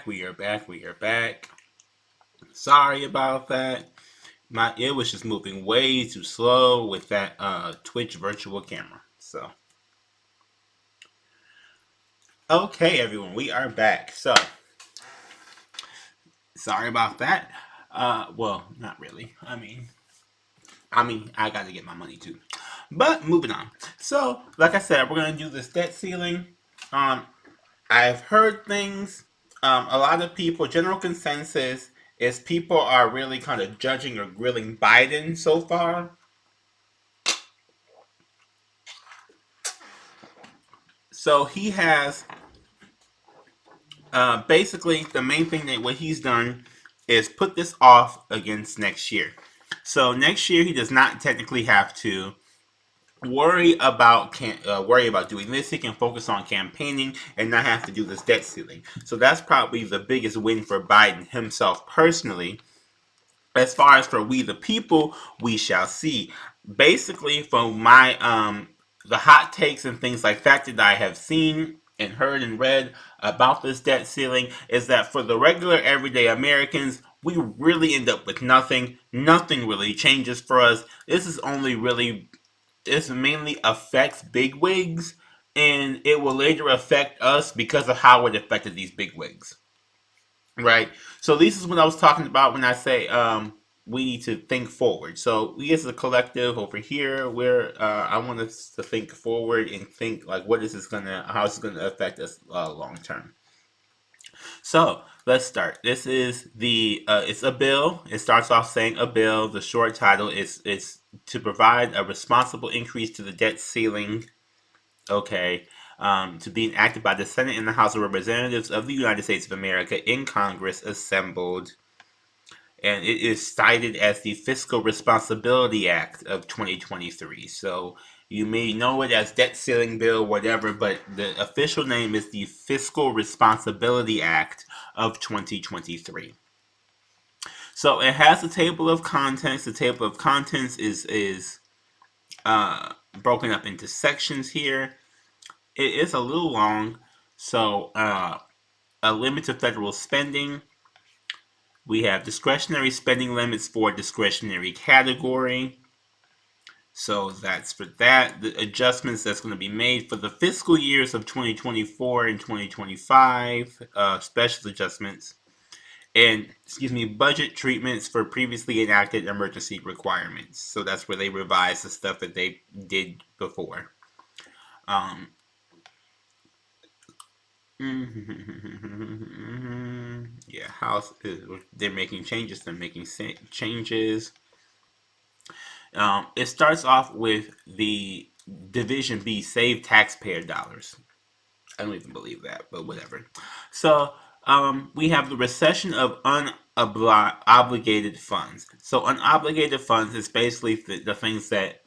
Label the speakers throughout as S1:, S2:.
S1: We are back. Sorry about that. It was just moving way too slow with that Twitch virtual camera. So okay, everyone, we are back. So sorry about that. Well, not really. I got to get my money too. But moving on. So, like I said, we're gonna do this debt ceiling. Um, I've heard things. A lot of people, general consensus is people are really kind of judging or grilling Biden so far. So he has basically the main thing that what he's done is put this off against next year. So next year he does not technically have to worry about doing this. He can focus on campaigning and not have to do this debt ceiling. So that's probably the biggest win for Biden himself personally. As far as for we the people, we shall see. Basically, from my the hot takes and things like that I have seen and heard and read about this debt ceiling is that for the regular everyday Americans, we really end up with nothing. Nothing really changes for us. This mainly affects bigwigs, and it will later affect us because of how it affected these bigwigs. Right. So this is what I was talking about when I say we need to think forward. So we as a collective over here, where I want us to think forward and think like how is this gonna affect us long term. So let's start. This is it's a bill. It starts off saying a bill. The short title is to provide a responsible increase to the debt ceiling. Okay. To be enacted by the Senate and the House of Representatives of the United States of America in Congress assembled. And it is cited as the Fiscal Responsibility Act of 2023. So you may know it as debt ceiling bill, whatever, but the official name is the Fiscal Responsibility Act of 2023. So it has a table of contents. The table of contents is broken up into sections here. It is a little long. So a limit to federal spending. We have discretionary spending limits for discretionary category. So that's for that. The adjustments that's going to be made for the fiscal years of 2024 and 2025, special adjustments, and budget treatments for previously enacted emergency requirements. So that's where they revise the stuff that they did before. Um, yeah, they're making changes. They're making changes. It starts off with the Division B, save taxpayer dollars. I don't even believe that, but whatever. So we have the recession of unobligated funds. So unobligated funds is basically the things that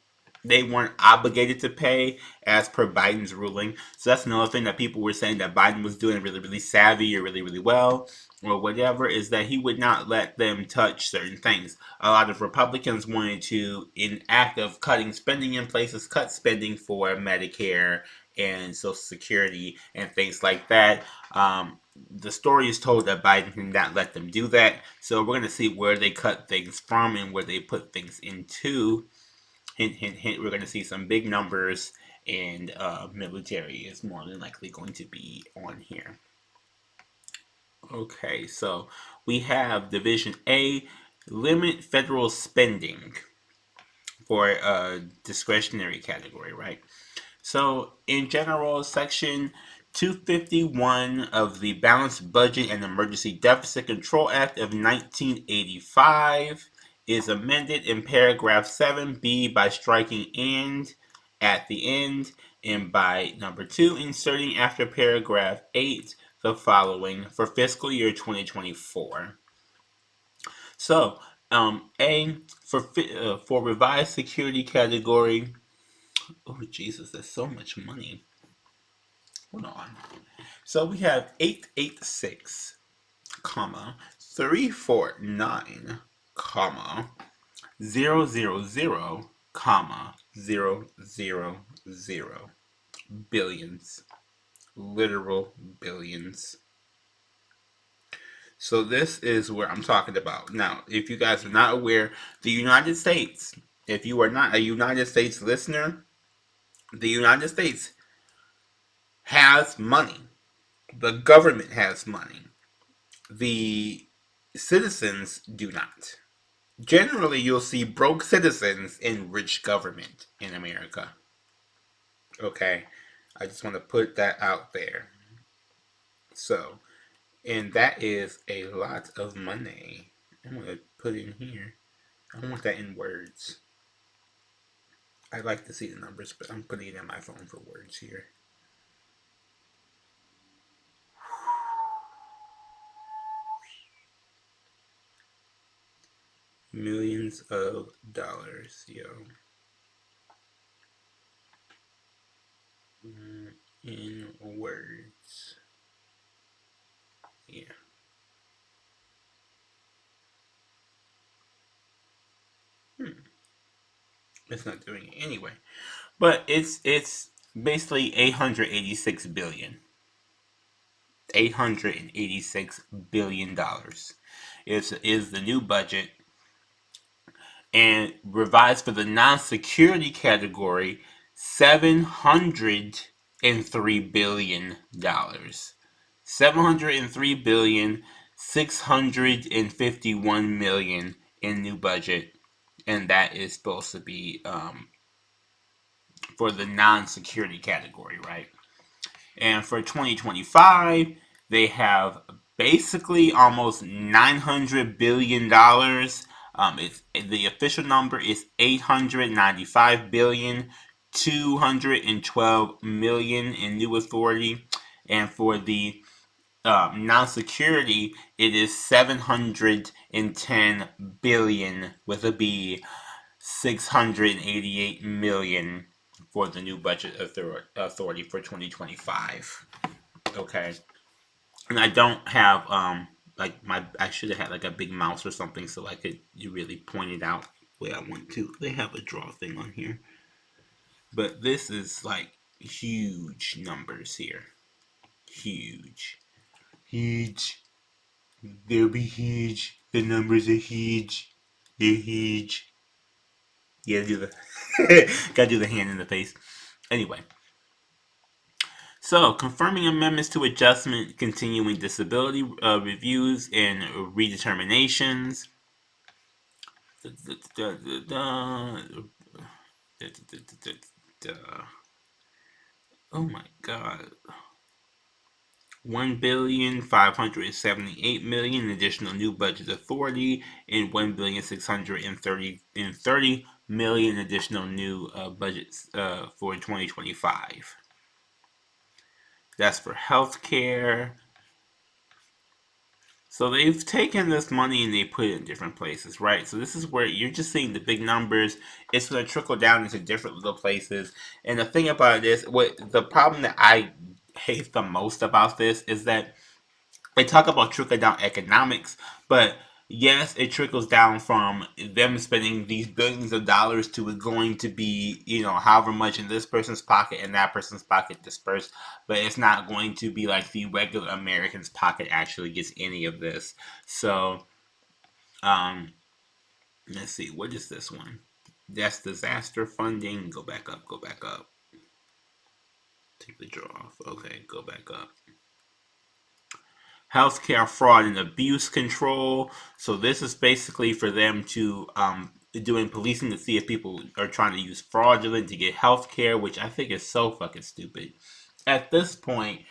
S1: they weren't obligated to pay as per Biden's ruling. So that's another thing that people were saying that Biden was doing really, really savvy or really, really well or whatever, is that he would not let them touch certain things. A lot of Republicans wanted to, in act of cutting spending in places, cut spending for Medicare and Social Security and things like that. The story is told that Biden did not let them do that. So we're going to see where they cut things from and where they put things into. Hint, hint, hint. We're going to see some big numbers, and military is more than likely going to be on here. Okay, so we have Division A, limit federal spending for a discretionary category, right? So, in general, Section 251 of the Balanced Budget and Emergency Deficit Control Act of 1985 is amended in paragraph 7B by striking "and" at the end, and by number 2 inserting after paragraph 8 the following for fiscal year 2024. So, A, for revised security category. Oh, Jesus, that's so much money. Hold on. So we have 886, comma, 349, comma, 000, comma, 000. Billions. Literal billions. So this is where I'm talking about. Now, if you guys are not aware, the United States, if you are not a United States listener, the United States has money. The government has money. The citizens do not. Generally, you'll see broke citizens in rich government in America. Okay, I just want to put that out there. So, and that is a lot of money. I'm going to put in here. I want that in words. I like to see the numbers, but I'm putting it in my phone for words here. Millions of dollars, yo. In words. Yeah. Hmm. It's not doing it anyway. But it's basically 886 billion. $886 billion is the new budget, and revised for the non-security category $703 billion. 703,651,000,000 in new budget, and that is supposed to be for the non-security category, right? And for 2025, they have basically almost $900 billion. It's the official number is 895,212,000,000 in new authority, and for the non-security, it is 710 billion with a B, 688 million for the new budget authority for 2025. Okay, and I don't have like my I should have had like a big mouse or something so I could you really point it out where I want to. They have a draw thing on here, but this is like huge numbers here. Huge, huge. They'll be huge. The numbers are huge. They're huge. Yeah, do the gotta do the hand in the face. Anyway, so confirming amendments to adjustment, continuing disability reviews and redeterminations. Oh my god. 1,578,000,000 additional new budget authority and 1,630,000,000 additional new budgets for 2025. That's for healthcare. So they've taken this money and they put it in different places, right? So this is where you're just seeing the big numbers. It's going to trickle down into different little places. And the thing about it is, what the problem that I hate the most about this is that they talk about trickle down economics, but yes, it trickles down from them spending these billions of dollars to it going to be, however much in this person's pocket and that person's pocket dispersed, but it's not going to be like the regular American's pocket actually gets any of this. So, um, let's see, what is this one? That's disaster funding. Go back up, go back up. Take the draw off. Okay, go back up. Healthcare fraud and abuse control. So this is basically for them to doing policing to see if people are trying to use fraudulent to get healthcare, which I think is so fucking stupid. At this point,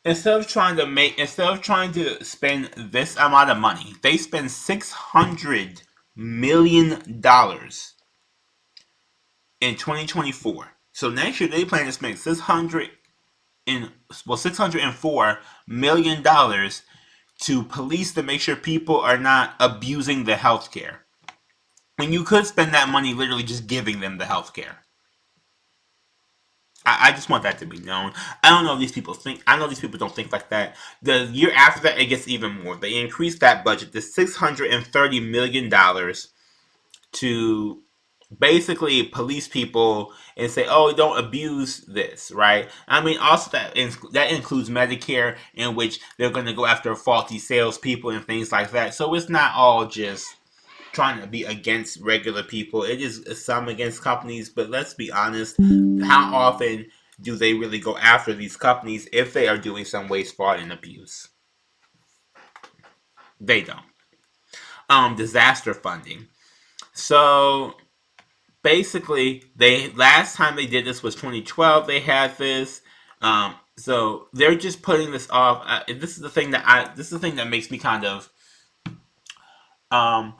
S1: instead of trying to spend this amount of money, they spend $600 million in 2024. So next year they plan to spend $604 million to police to make sure people are not abusing the healthcare. When you could spend that money literally just giving them the healthcare. I just want that to be known. I don't know if these people think. I know these people don't think like that. The year after that, it gets even more. They increased that budget to $630 million to basically police people and say, "Oh, don't abuse this," right? I mean, also that includes Medicare, in which they're going to go after faulty salespeople and things like that. So it's not all just trying to be against regular people. It is some against companies, but let's be honest. How often do they really go after these companies if they are doing some waste, fraud, and abuse? They don't. Disaster funding. So basically, they last time they did this was 2012. They had this. So they're just putting this off. This is the thing that makes me kind of um,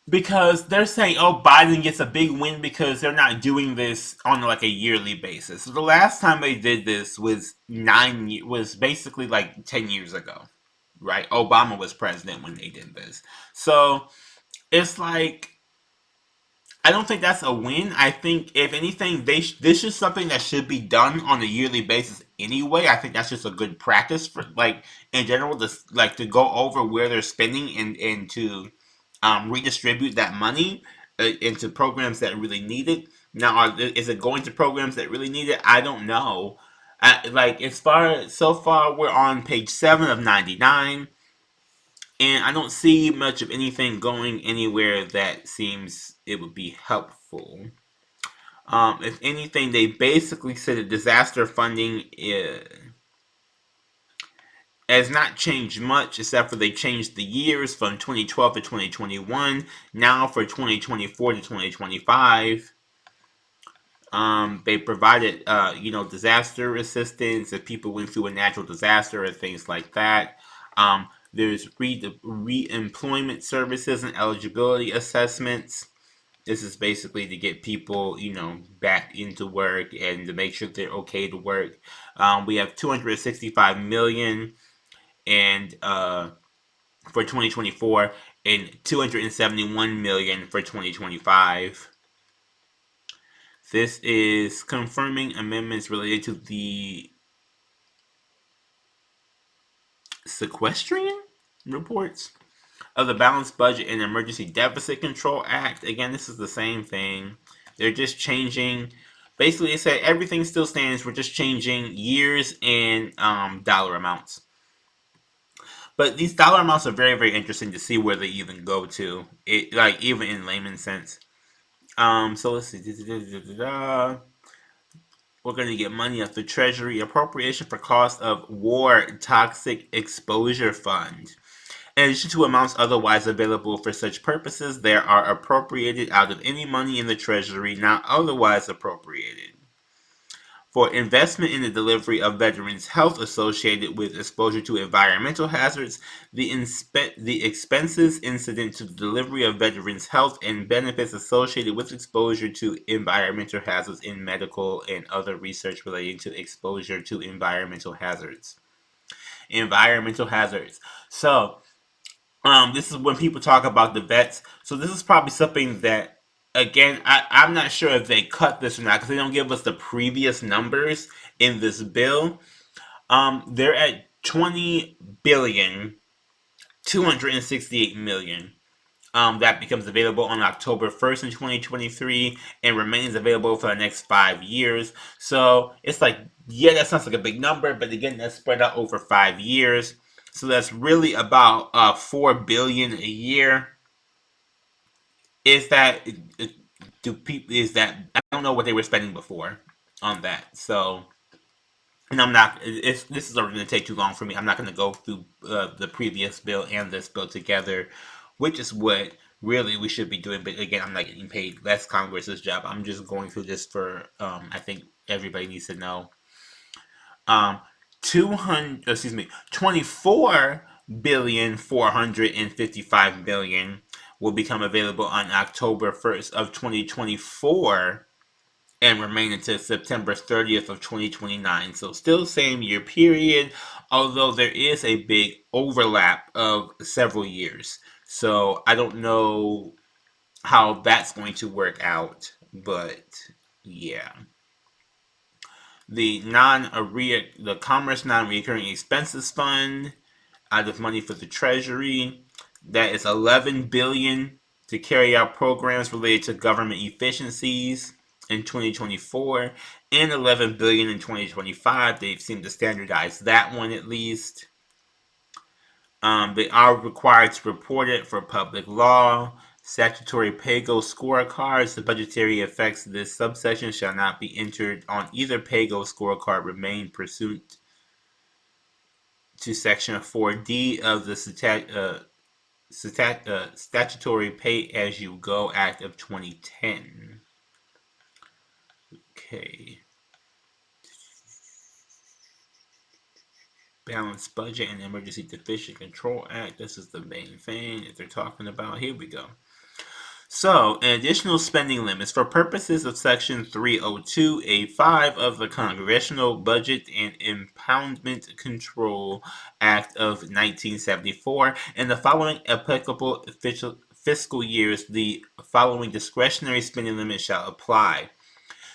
S1: because they're saying, oh, Biden gets a big win because they're not doing this on like a yearly basis. So the last time they did this was was basically like 10 years ago, right? Obama was president when they did this, so it's like I don't think that's a win. I think if anything, this is something that should be done on a yearly basis anyway. I think that's just a good practice for like in general, to go over where they're spending and to redistribute that money into programs that really need it. Now, is it going to programs that really need it? I don't know. Like so far, we're on page 7 of 99, and I don't see much of anything going anywhere that seems it would be helpful. If anything, they basically said that disaster funding has not changed much, except for they changed the years from 2012 to 2021. Now for 2024 to 2025, they provided, disaster assistance if people went through a natural disaster and things like that. There's re-employment services and eligibility assessments. This is basically to get people, back into work and to make sure they're okay to work. We have 265 million and for 2024 and 271 million for 2025. This is confirming amendments related to the sequestrian reports of the Balanced Budget and Emergency Deficit Control Act. Again, this is the same thing. They're just changing. Basically, they said everything still stands. We're just changing years and dollar amounts. But these dollar amounts are very, very interesting to see where they even go to. It like even in layman's sense. So let's see. We're going to get money off the Treasury appropriation for cost of war toxic exposure fund. In addition to amounts otherwise available for such purposes, there are appropriated out of any money in the Treasury not otherwise appropriated for investment in the delivery of veterans' health associated with exposure to environmental hazards, the expenses incident to the delivery of veterans' health, and benefits associated with exposure to environmental hazards in medical and other research relating to exposure to environmental hazards. Environmental hazards. So, this is when people talk about the vets. So this is probably something that, again, I'm not sure if they cut this or not because they don't give us the previous numbers in this bill. They're at 20,268,000,000. That becomes available on October 1st in 2023 and remains available for the next 5 years. So it's like, yeah, that sounds like a big number, but again, that's spread out over 5 years. So that's really about 4 billion a year. Is that do people? Is that I don't know what they were spending before on that. So and I'm not. If this is already going to take too long for me, I'm not going to go through the previous bill and this bill together, which is what really we should be doing. But again, I'm not getting paid. That's Congress's job. I'm just going through this for. I think everybody needs to know. 200. Excuse me. 24,455,000,000 will become available on October 1st of 2024 and remain until September 30th of 2029. So still same year period, although there is a big overlap of several years. So I don't know how that's going to work out, but yeah. The Commerce Non-Recurring Expenses Fund, out of money for the Treasury, that is 11 billion to carry out programs related to government efficiencies in 2024 and 11 billion in 2025. They've seemed to standardize that one at least. They are required to report it for public law. Statutory pay-go scorecards. The budgetary effects of this subsection shall not be entered on either pay-go scorecard. Remain pursuant to Section 4D of the Statutory Pay-as-you-go Act of 2010. Okay. Balanced Budget and Emergency Deficit Control Act. This is the main thing that they're talking about. Here we go. So, additional spending limits for purposes of Section 302A5 of the Congressional Budget and Impoundment Control Act of 1974 and the following applicable fiscal years, the following discretionary spending limits shall apply.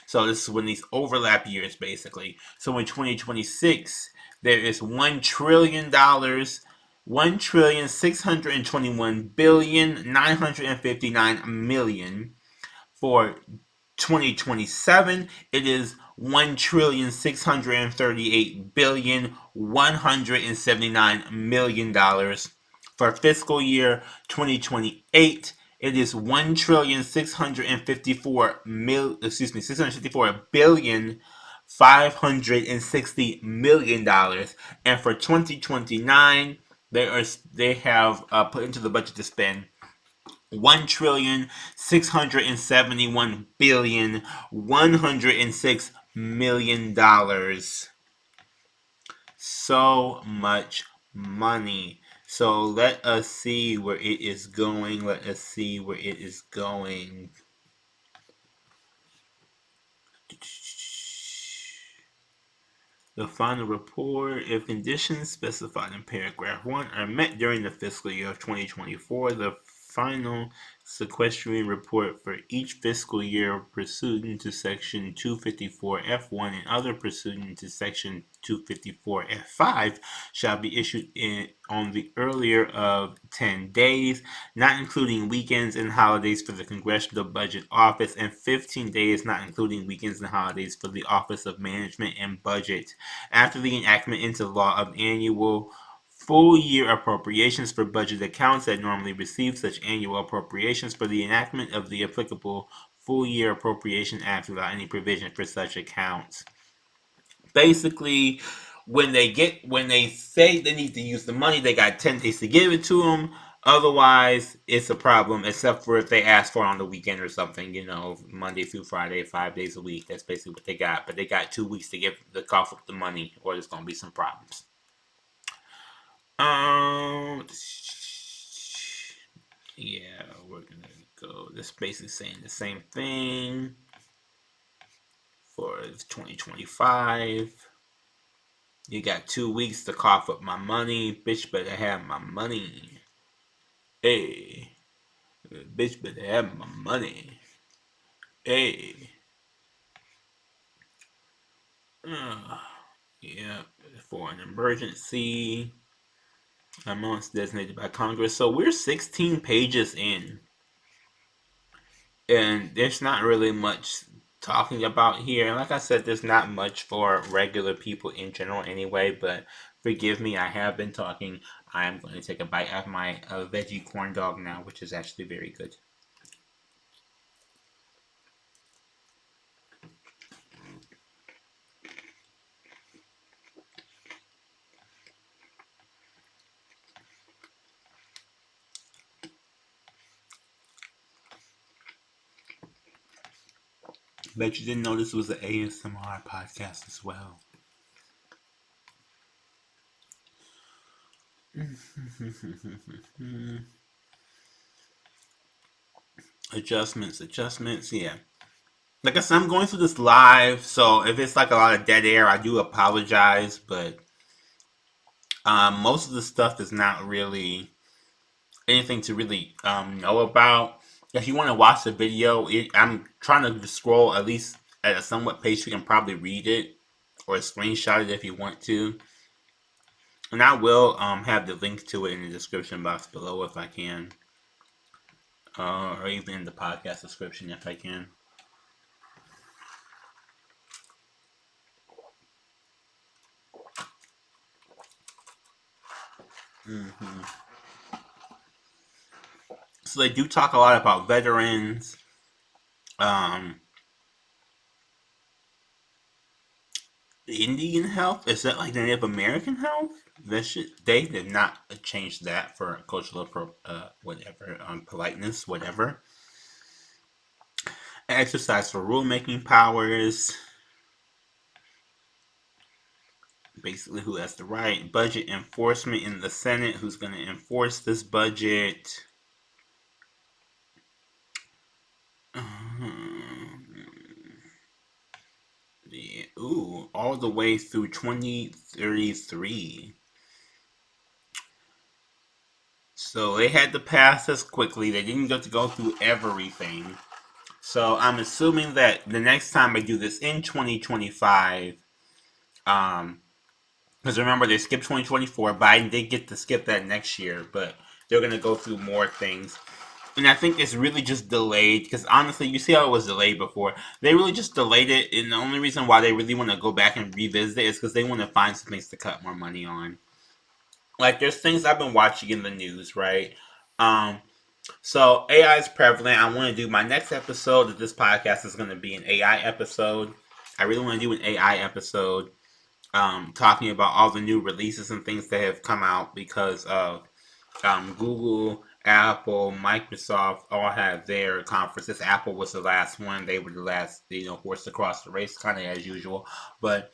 S1: So this is when these overlap years, basically. So in 2026, there is $1 trillion, 1,621,959,000,000. For 2027, it is $1,638,179,000,000. For fiscal year 2028, it is 1,654,560,000,000. And for 2029, they have put into the budget to spend $1,671,106,000,000. So much money. So let us see where it is going. Let us see where it is going. The final report, if conditions specified in paragraph 1 are met during the fiscal year of 2024, the final sequestering report for each fiscal year pursuant to Section 254F1 and other pursuant to Section 254F5 shall be issued on the earlier of 10 days, not including weekends and holidays for the Congressional Budget Office, and 15 days, not including weekends and holidays for the Office of Management and Budget, after the enactment into law of annual full-year appropriations for budget accounts that normally receive such annual appropriations for the enactment of the applicable full-year appropriation acts without any provision for such accounts. Basically, when they say they need to use the money, they got 10 days to give it to them. Otherwise, it's a problem, except for if they ask for it on the weekend or something, Monday through Friday, 5 days a week. That's basically what they got. But they got 2 weeks to give the cough up the money, or there's going to be some problems. Yeah, we're going to go. This basically saying the same thing for 2025. You got 2 weeks to cough up my money. Bitch better have my money. Hey. Bitch better have my money. Hey. Yeah, for an emergency amounts designated by Congress. So we're 16 pages in. And there's not really much talking about here. And like I said, there's not much for regular people in general anyway, but forgive me, I have been talking. I am going to take a bite out of my veggie corn dog now, which is actually very good. Bet you didn't know this was an ASMR podcast as well. Adjustments, yeah. Like I said, I'm going through this live, so if it's like a lot of dead air, I do apologize, but most of the stuff is not really anything to really know about. If you want to watch the video, I'm trying to scroll at least at a somewhat pace you can probably read it or screenshot it if you want to. And I will have the link to it in the description box below if I can. or even in the podcast description if I can. Hmm. So they do talk a lot about veterans, um, Indian health. Is that like Native American health? They did not change that for cultural whatever, politeness, whatever. Exercise for rulemaking powers. Basically, who has the right budget enforcement in the Senate? Who's going to enforce this budget? Yeah, ooh, all the way through 2033. So they had to pass this quickly. They didn't get to go through everything. So I'm assuming that the next time I do this in 2025, um, because remember they skipped 2024. Biden did get to skip that next year, but they're gonna go through more things. And I think it's really just delayed because honestly, you see how it was delayed before. They really just delayed it, and the only reason why they really want to go back and revisit it is because they want to find some things to cut more money on. Like there's things I've been watching in the news, right? Um, so AI is prevalent. I want to do my next episode of this podcast is going to be an AI episode. I really want to do an AI episode, talking about all the new releases and things that have come out because of Google, Apple, Microsoft all have their conferences. Apple was the last one; they were the last, horse across the race, kind of as usual. But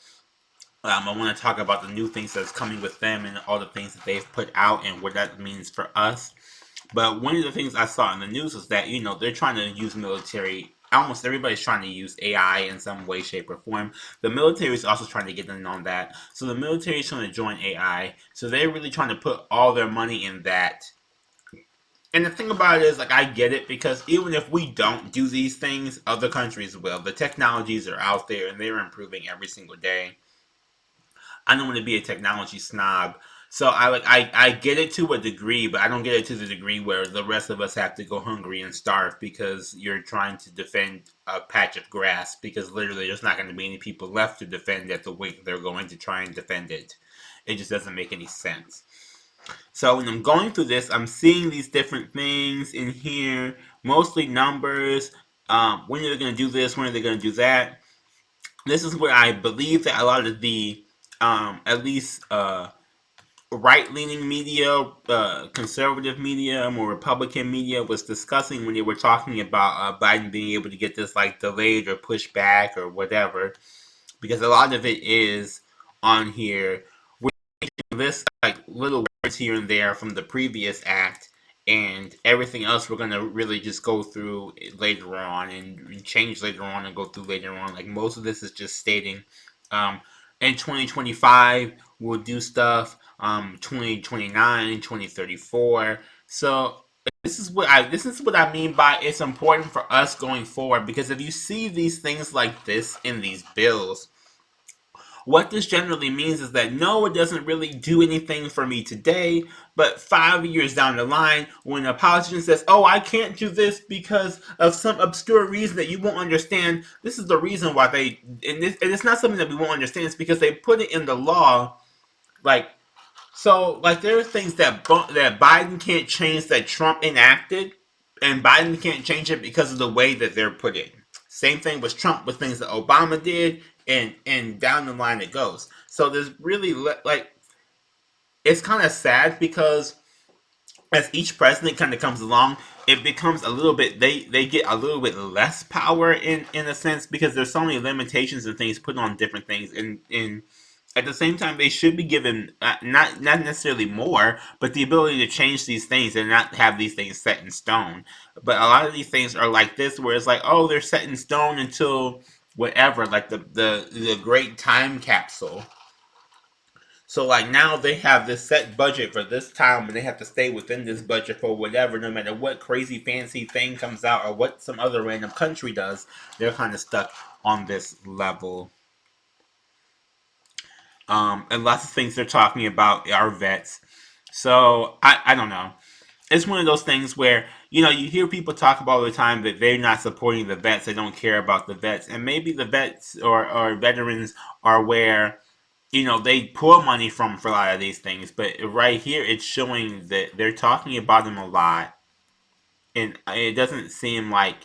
S1: I want to talk about the new things that's coming with them and all the things that they've put out and what that means for us. But one of the things I saw in the news is that they're trying to use military. Almost everybody's trying to use AI in some way, shape, or form. The military is also trying to get in on that. So the military is trying to join AI. So they're really trying to put all their money in that. And the thing about it is, like, I get it because even if we don't do these things, other countries will. The technologies are out there and they're improving every single day. I don't want to be a technology snob. So I get it to a degree, but I don't get it to the degree where the rest of us have to go hungry and starve because you're trying to defend a patch of grass because literally there's not going to be any people left to defend it the way they're going to try and defend it. It just doesn't make any sense. So when I'm going through this, I'm seeing these different things in here, mostly numbers. When are they going to do this? When are they going to do that? This is where I believe that a lot of the, at least right leaning media, conservative media, more Republican media was discussing when they were talking about Biden being able to get this like delayed or pushed back or whatever, because a lot of it is on here. This like little words here and there from the previous act, and everything else we're gonna really just go through later on and change later on and go through later on. Like most of this is just stating, um, in 2025 we'll do stuff. 2029, 2034. So this is what I mean by it's important for us going forward because if you see these things like this in these bills, what this generally means is that no, it doesn't really do anything for me today, but 5 years down the line, when a politician says, oh, I can't do this because of some obscure reason that you won't understand, this is the reason why and it's not something that we won't understand, it's because they put it in the law, like, so, like, there are things that Biden can't change that Trump enacted, and Biden can't change it because of the way that they're put in. Same thing with Trump with things that Obama did, and down the line it goes. So there's really like it's kind of sad because as each president kind of comes along, it becomes a little bit they get a little bit less power in a sense because there's so many limitations and things put on different things and at the same time they should be given not necessarily more but the ability to change these things and not have these things set in stone, but a lot of these things are like this where it's like, oh, they're set in stone until whatever, like the great time capsule. So like now they have this set budget for this time and they have to stay within this budget for whatever, no matter what crazy fancy thing comes out or what some other random country does, they're kind of stuck on this level. And lots of things they're talking about are vets. So I don't know. it's one of those things where you hear people talk about all the time that they're not supporting the vets, they don't care about the vets, and maybe the vets or veterans are where they pull money from for a lot of these things, but right here it's showing that they're talking about them a lot, and it doesn't seem like,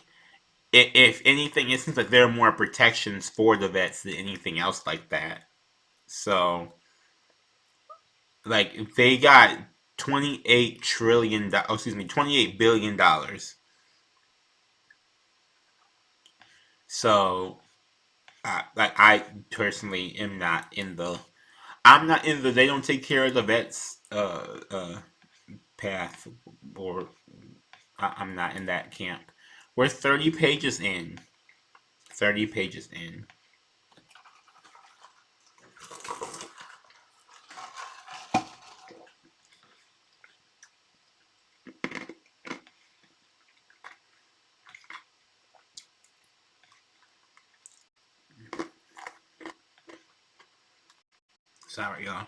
S1: if anything, it seems like there are more protections for the vets than anything else like that. So, like, they got 28 So, like, I personally am not in the. I'm not in the. They don't take care of the vets. Path, or I'm not in that camp. We're 30 pages in. 30 pages in. Sorry, y'all.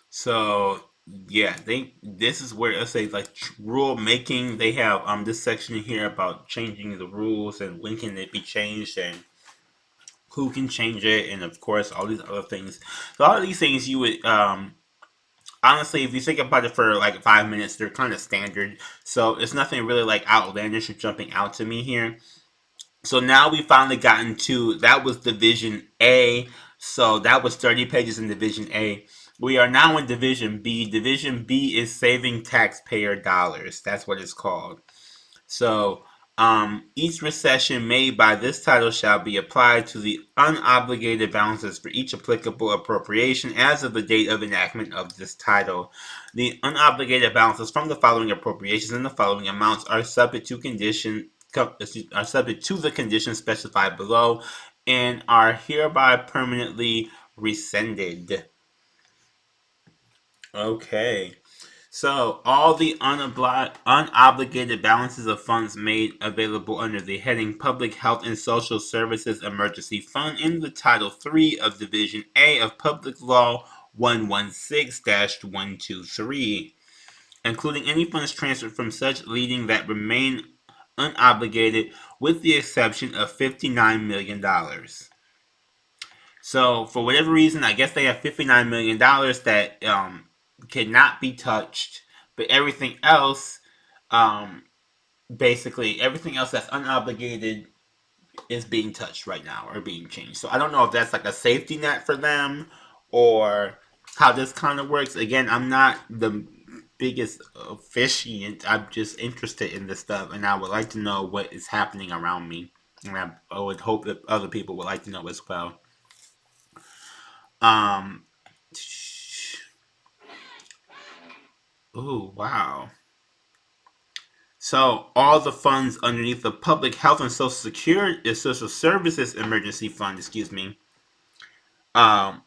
S1: So yeah, this is where it says like rule making. They have this section here about changing the rules and when can it be changed and who can change it, and of course all these other things. So all of these things you would honestly, if you think about it for like 5 minutes, they're kind of standard. So it's nothing really like outlandish or jumping out to me here. So now we finally gotten to, that was Division A. So that was 30 pages in Division A. We are now in Division B. Division B is saving taxpayer dollars. That's what it's called. So each recession made by this title shall be applied to the unobligated balances for each applicable appropriation as of the date of enactment of this title. The unobligated balances from the following appropriations in the following amounts are subject to the conditions specified below and are hereby permanently rescinded. Okay. So, all the unobligated balances of funds made available under the heading Public Health and Social Services Emergency Fund in the Title III of Division A of Public Law 116-123, including any funds transferred from such leading that remain unobligated, with the exception of $59 million. So, for whatever reason, I guess they have $59 million that cannot be touched, but everything else, um, basically everything else that's unobligated is being touched right now or being changed. So I don't know if that's like a safety net for them or how this kind of works. Again, I'm not the biggest officiant. I'm just interested in this stuff, and I would like to know what is happening around me. And I would hope that other people would like to know as well. Um. Oh wow. So all the funds underneath the Public Health and Social Services Emergency Fund, excuse me, um,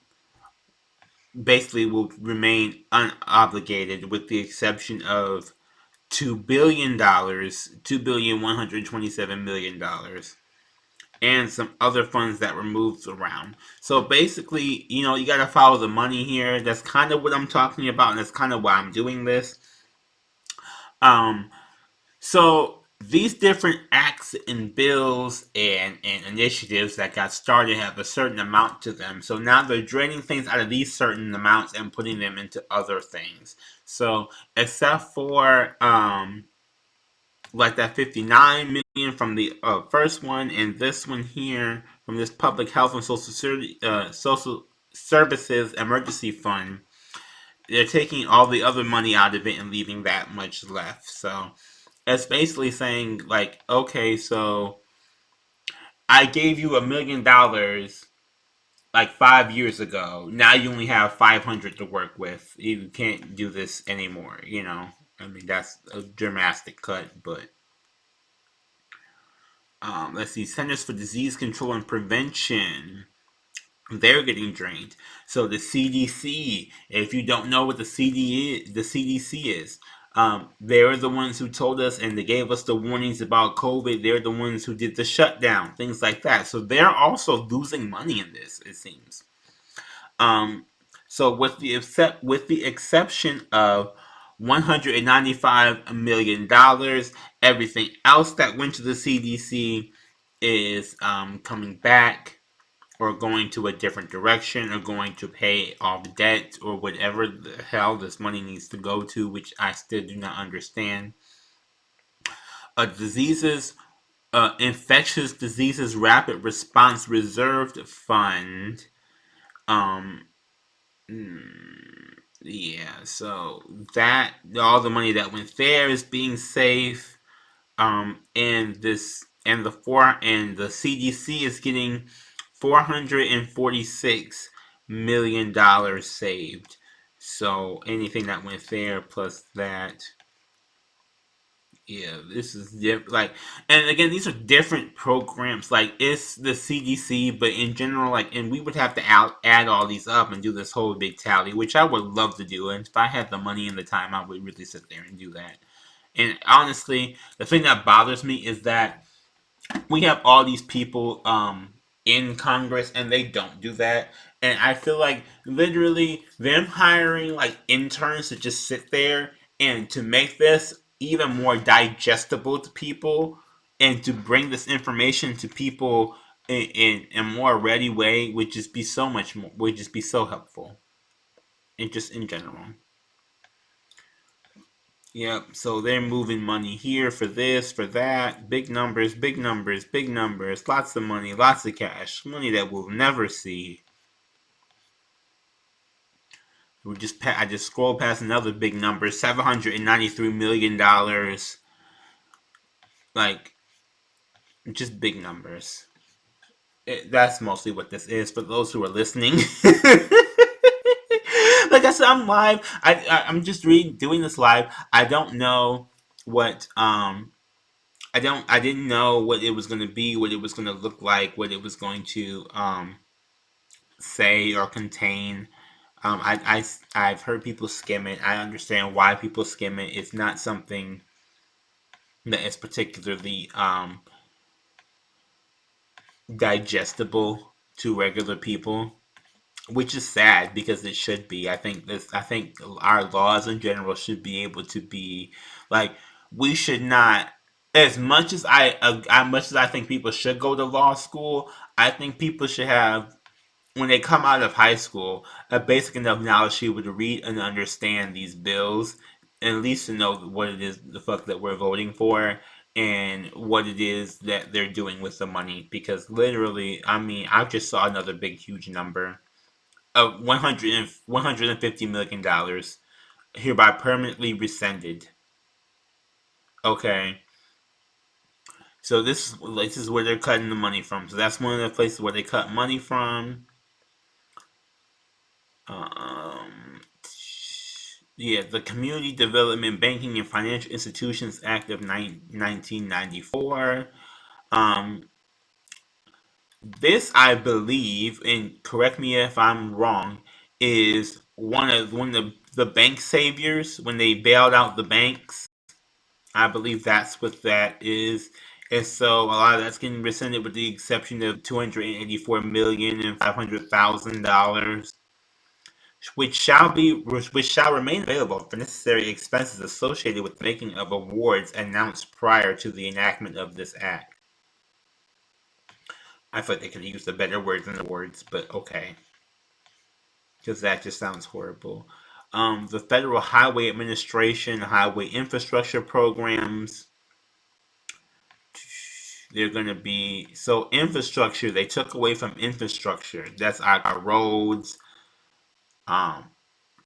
S1: basically will remain unobligated with the exception of $2 billion, $2,127,000,000, and some other funds that were moved around. So basically, you got to follow the money here. That's kind of what I'm talking about, and that's kind of why I'm doing this. Um, So these different acts and bills and initiatives that got started have a certain amount to them. So now they're draining things out of these certain amounts and putting them into other things. So except for like that 59 million from the first one and this one here from this Public Health and Social Services Emergency Fund, they're taking all the other money out of it and leaving that much left. So it's basically saying like, okay, so I gave you $1 million like 5 years ago. Now you only have 500 to work with. You can't do this anymore. I mean that's a dramatic cut, but let's see. Centers for Disease Control and Prevention, they're getting drained. So the CDC, if you don't know what the CDC is, they're the ones who told us and they gave us the warnings about COVID. They're the ones who did the shutdown, things like that. So they're also losing money in this, it seems. Um, so with the exception of $195 million. Everything else that went to the CDC is coming back or going to a different direction or going to pay off debt or whatever the hell this money needs to go to, which I still do not understand. Diseases, Infectious Diseases Rapid Response Reserved Fund. Um, yeah, so that all the money that went there is being safe. And the CDC is getting $446 million saved. So anything that went there plus that, yeah, this is like, and again, these are different programs. Like it's the CDC, but in general, like, and we would have to add all these up and do this whole big tally, which I would love to do. And if I had the money and the time, I would really sit there and do that. And honestly, the thing that bothers me is that we have all these people in Congress and they don't do that. And I feel like literally them hiring like interns to just sit there and to make this even more digestible to people and to bring this information to people in a more ready way would just be so much more, would just be so helpful. And just in general. Yep. So they're moving money here for this, for that. Big numbers, big numbers, big numbers. Lots of money, lots of cash. Money that we'll never see. I just scrolled past another big number, $793 million. Like just big numbers. That's mostly what this is for those who are listening. Like I said, I'm live. I'm just doing this live. I don't know what I didn't know what it was going to be, what it was going to look like, what it was going to say or contain. I've heard people skim it. I understand why people skim it. It's not something that is particularly digestible to regular people, which is sad because it should be. I think our laws in general should be able to be like, we should not, as much as I think people should go to law school. I think people should have, when they come out of high school, a basic enough knowledge to be able to read and understand these bills, and at least to know what it is the fuck that we're voting for and what it is that they're doing with the money. Because literally, I mean, I just saw another big, huge number of $150 million hereby permanently rescinded. Okay, so this is where they're cutting the money from. So that's one of the places where they cut money from. Um, yeah, the Community Development Banking and Financial Institutions Act of 1994. Um, this, I believe, and correct me if I'm wrong, is one of the bank saviors when they bailed out the banks. I believe that's what that is. And so a lot of that's getting rescinded with the exception of 284,500,000, which shall remain available for necessary expenses associated with the making of awards announced prior to the enactment of this act. I thought they could have used a better word than awards, but okay, because that just sounds horrible. The Federal Highway Administration, highway infrastructure programs, they're going to be so infrastructure. They took away from infrastructure. That's our roads, um,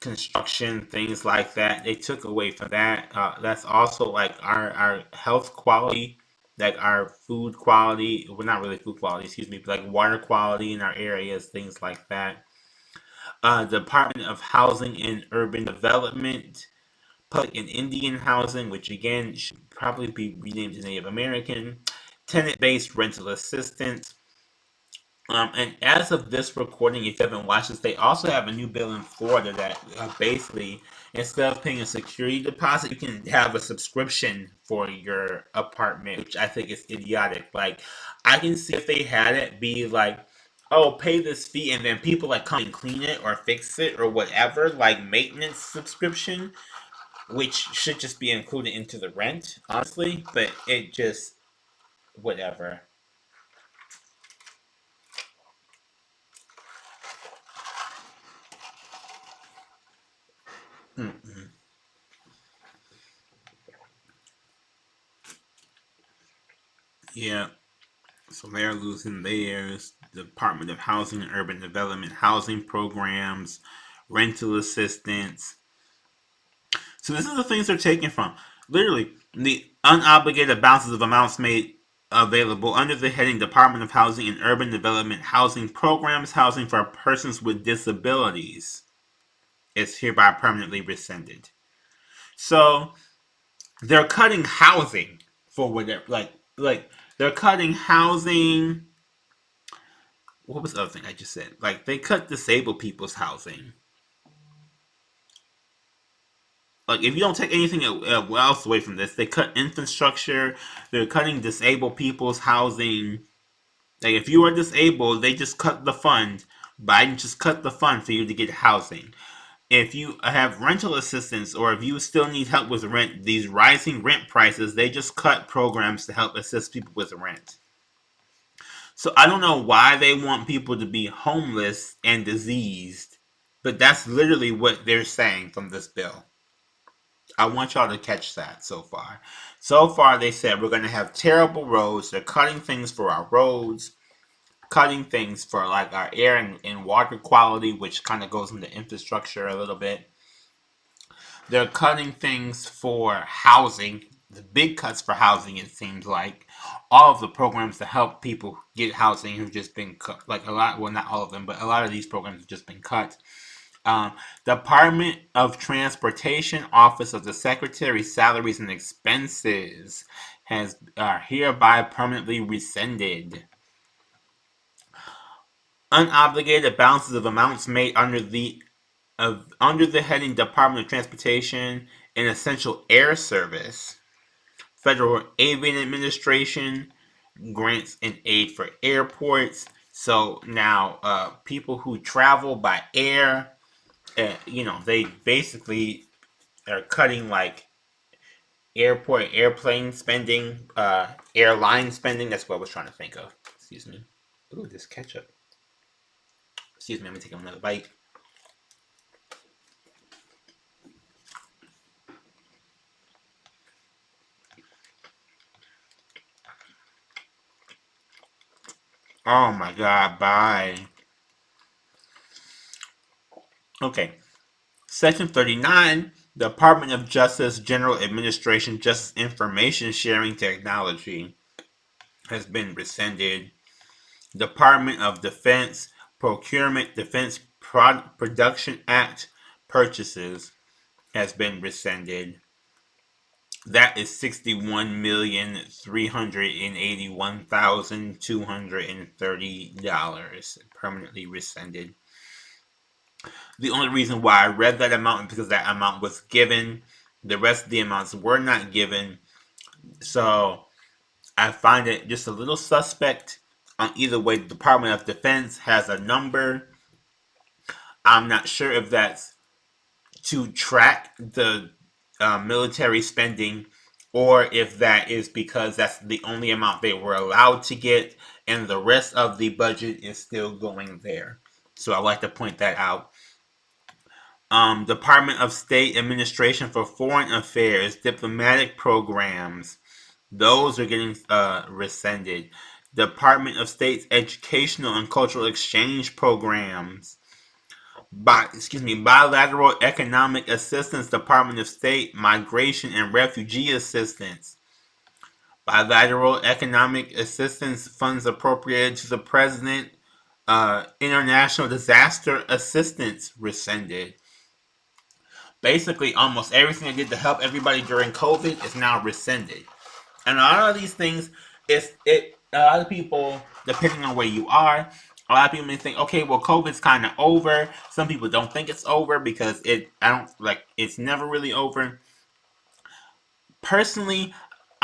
S1: construction, things like that. They took away from that. That's also like our health quality, like our food quality. Well, not really food quality, excuse me, but like water quality in our areas, things like that. Department of Housing and Urban Development, Public and Indian Housing, which again should probably be renamed to Native American. Tenant-based rental assistance. And as of this recording, if you haven't watched this, they also have a new bill in Florida that basically, instead of paying a security deposit, you can have a subscription for your apartment, which I think is idiotic. Like, I can see if they had it be like, oh, pay this fee, and then people like come and clean it or fix it or whatever, like maintenance subscription. which should just be included into the rent, honestly. But it just whatever. Mm-mm. Yeah. So they're losing theirs. The Department of Housing and Urban Development housing programs, rental assistance. So this is the things they're taking from. Literally, the unobligated balances of amounts made available under the heading Department of Housing and Urban Development housing programs, housing for persons with disabilities is hereby permanently rescinded. So they're cutting housing for whatever, like they're cutting housing. What was the other thing I just said? Like they cut disabled people's housing. Like if you don't take anything else away from this, they cut infrastructure. They're cutting disabled people's housing. Like if you are disabled, they just cut the fund. Biden just cut the fund for you to get housing. If you have rental assistance or if you still need help with rent, these rising rent prices, they just cut programs to help assist people with rent. So I don't know why they want people to be homeless and diseased, but that's literally what they're saying from this bill. I want y'all to catch that so far. So far, they said we're going to have terrible roads. They're cutting things for our roads, cutting things for like our air and water quality, which kind of goes into infrastructure a little bit. They're cutting things for housing, the big cuts for housing, it seems like. All of the programs to help people get housing have just been cut. Like a lot, well, not all of them, but a lot of these programs have just been cut. Um, Department of Transportation, Office of the Secretary, Salaries and Expenses has hereby permanently rescinded. Unobligated balances of amounts made under the heading Department of Transportation and Essential Air Service, Federal Aviation Administration, grants and aid for airports. So now, people who travel by air, they basically are cutting like airplane spending, airline spending. That's what I was trying to think of. Excuse me. Ooh, this ketchup. Excuse me. I'm gonna take another bite. Oh my god. Bye. Okay. Section 39, Department of Justice General Administration Justice Information Sharing Technology has been rescinded. Department of Defense Procurement Defense Production Act purchases has been rescinded. That is $61,381,230 permanently rescinded. The only reason why I read that amount is because that amount was given. The rest of the amounts were not given. So I find it just a little suspect on either way. The Department of Defense has a number. I'm not sure if that's to track the military spending or if that is because that's the only amount they were allowed to get and the rest of the budget is still going there. So I like to point that out. Department of State Administration for Foreign Affairs, diplomatic programs, those are getting rescinded. Department of State's Educational and Cultural Exchange programs, bilateral economic assistance, Department of State Migration and Refugee Assistance, bilateral economic assistance funds appropriated to the president, international disaster assistance rescinded. Basically, almost everything I did to help everybody during COVID is now rescinded. And a lot of these things, a lot of people, depending on where you are, a lot of people may think, okay, well, COVID's kind of over. Some people don't think it's over because I don't like it's never really over. Personally,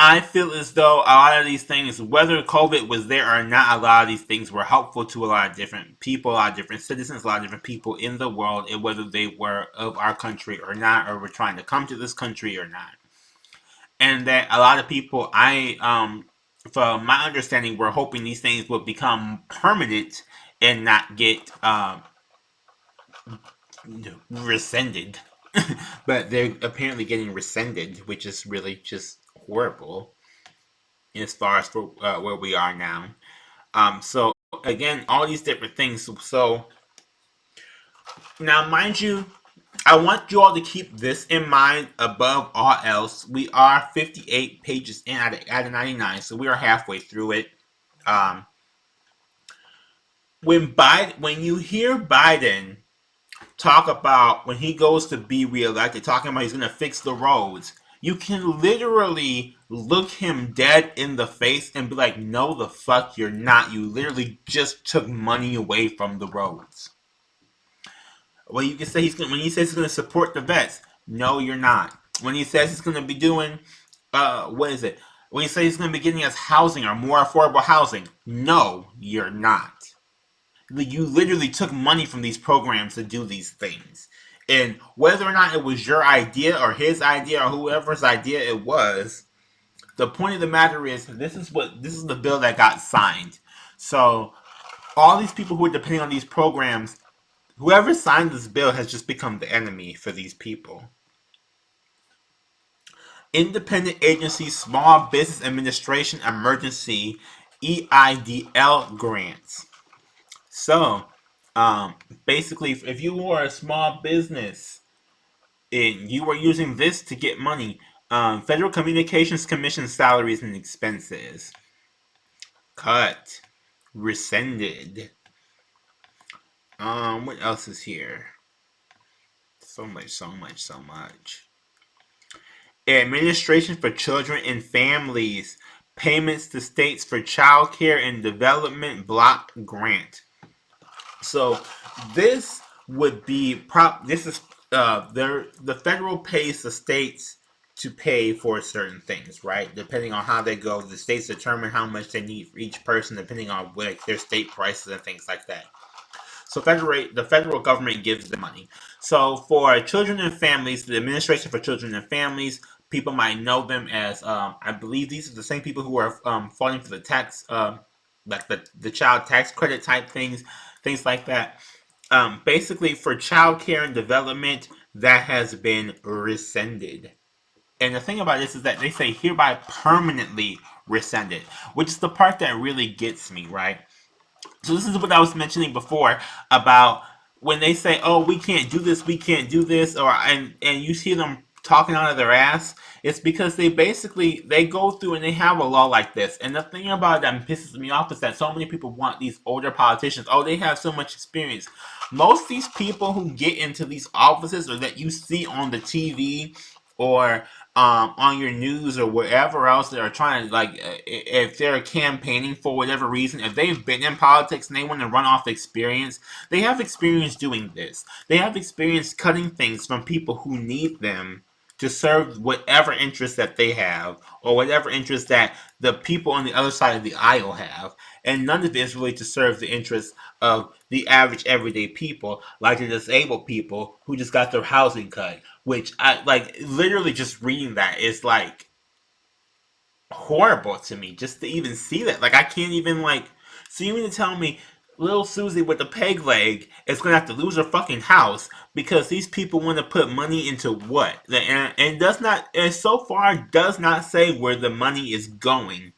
S1: I feel as though a lot of these things, whether COVID was there or not, a lot of these things were helpful to a lot of different people, a lot of different citizens, a lot of different people in the world, and whether they were of our country or not, or were trying to come to this country or not. And that a lot of people, from my understanding, were hoping these things would become permanent and not get rescinded. But they're apparently getting rescinded, which is really just horrible as far as for where we are now. So again, all these different things. So now, mind you, I want you all to keep this in mind above all else. We are 58 pages in out of 99, so we are halfway through it. Um, when you hear Biden talk about when he goes to be reelected, talking about he's going to fix the roads, you can literally look him dead in the face and be like, "No, the fuck, you're not. You literally just took money away from the roads." Well, you can say when he says he's going to support the vets. No, you're not. When he says he's going to be doing, what is it? When he says he's going to be getting us housing or more affordable housing. No, you're not. You literally took money from these programs to do these things. And whether or not it was your idea or his idea or whoever's idea it was, the point of the matter is this is the bill that got signed. So all these people who are depending on these programs, whoever signed this bill has just become the enemy for these people. Independent Agency Small Business Administration Emergency EIDL grants. So, um, basically, if you were a small business and you were using this to get money, Federal Communications Commission salaries and expenses cut, rescinded. What else is here? So much, so much, so much. Administration for Children and Families, payments to states for child care and development block grant. So this would be this is the federal pays the states to pay for certain things, right? Depending on how they go, the states determine how much they need for each person, depending on like their state prices and things like that. So the federal government gives the money. So for children and families, the Administration for Children and Families, people might know them as I believe these are the same people who are fighting for the tax, like the child tax credit type things like that. Basically, for child care and development, that has been rescinded. And the thing about this is that they say hereby permanently rescinded, which is the part that really gets me, right? So this is what I was mentioning before about when they say, "Oh, we can't do this," or and you see them talking out of their ass. It's because they go through and they have a law like this. And the thing about it that pisses me off is that so many people want these older politicians. Oh, they have so much experience. Most of these people who get into these offices or that you see on the TV or on your news or wherever else they are trying to if they're campaigning for whatever reason, if they've been in politics and they want to run off experience, they have experience doing this. They have experience cutting things from people who need them to serve whatever interest that they have or whatever interest that the people on the other side of the aisle have. And none of it is really to serve the interests of the average everyday people, like the disabled people who just got their housing cut. Which I like literally just reading that is like horrible to me just to even see that. Like I can't even like so you mean to tell me little Susie with the peg leg is gonna have to lose her fucking house because these people want to put money into what? And does not and so far does not say where the money is going.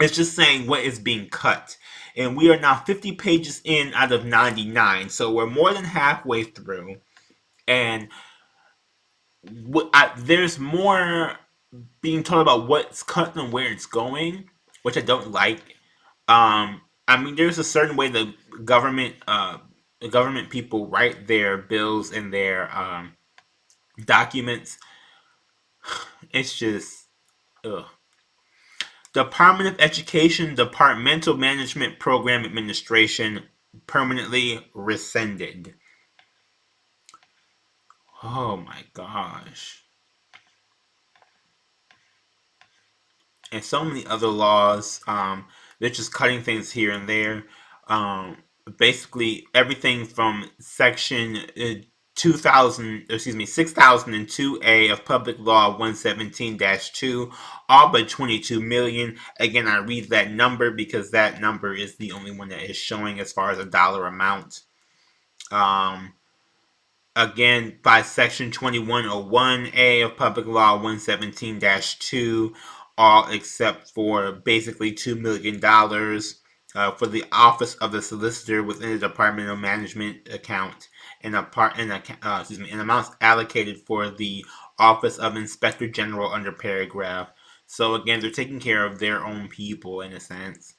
S1: It's just saying what is being cut. And we are now 50 pages in out of 99. So we're more than halfway through. And there's more being told about what's cut and where it's going, which I don't like. I mean, there's a certain way the government people write their bills and their documents. It's just, ugh. Department of Education Departmental Management Program Administration permanently rescinded. Oh my gosh. and so many other laws. They're just cutting things here and there. Um, Basically, everything from Section 2000, excuse me, 6002A of Public Law 117-2, all but 22 million. Again, I read that number because that number is the only one that is showing as far as a dollar amount. Um, Again, by Section 2101A of Public Law 117-2, all except for basically $2 million for the Office of the Solicitor within the Department of Management account, and and amounts allocated for the Office of Inspector General under paragraph. So again, they're taking care of their own people in a sense.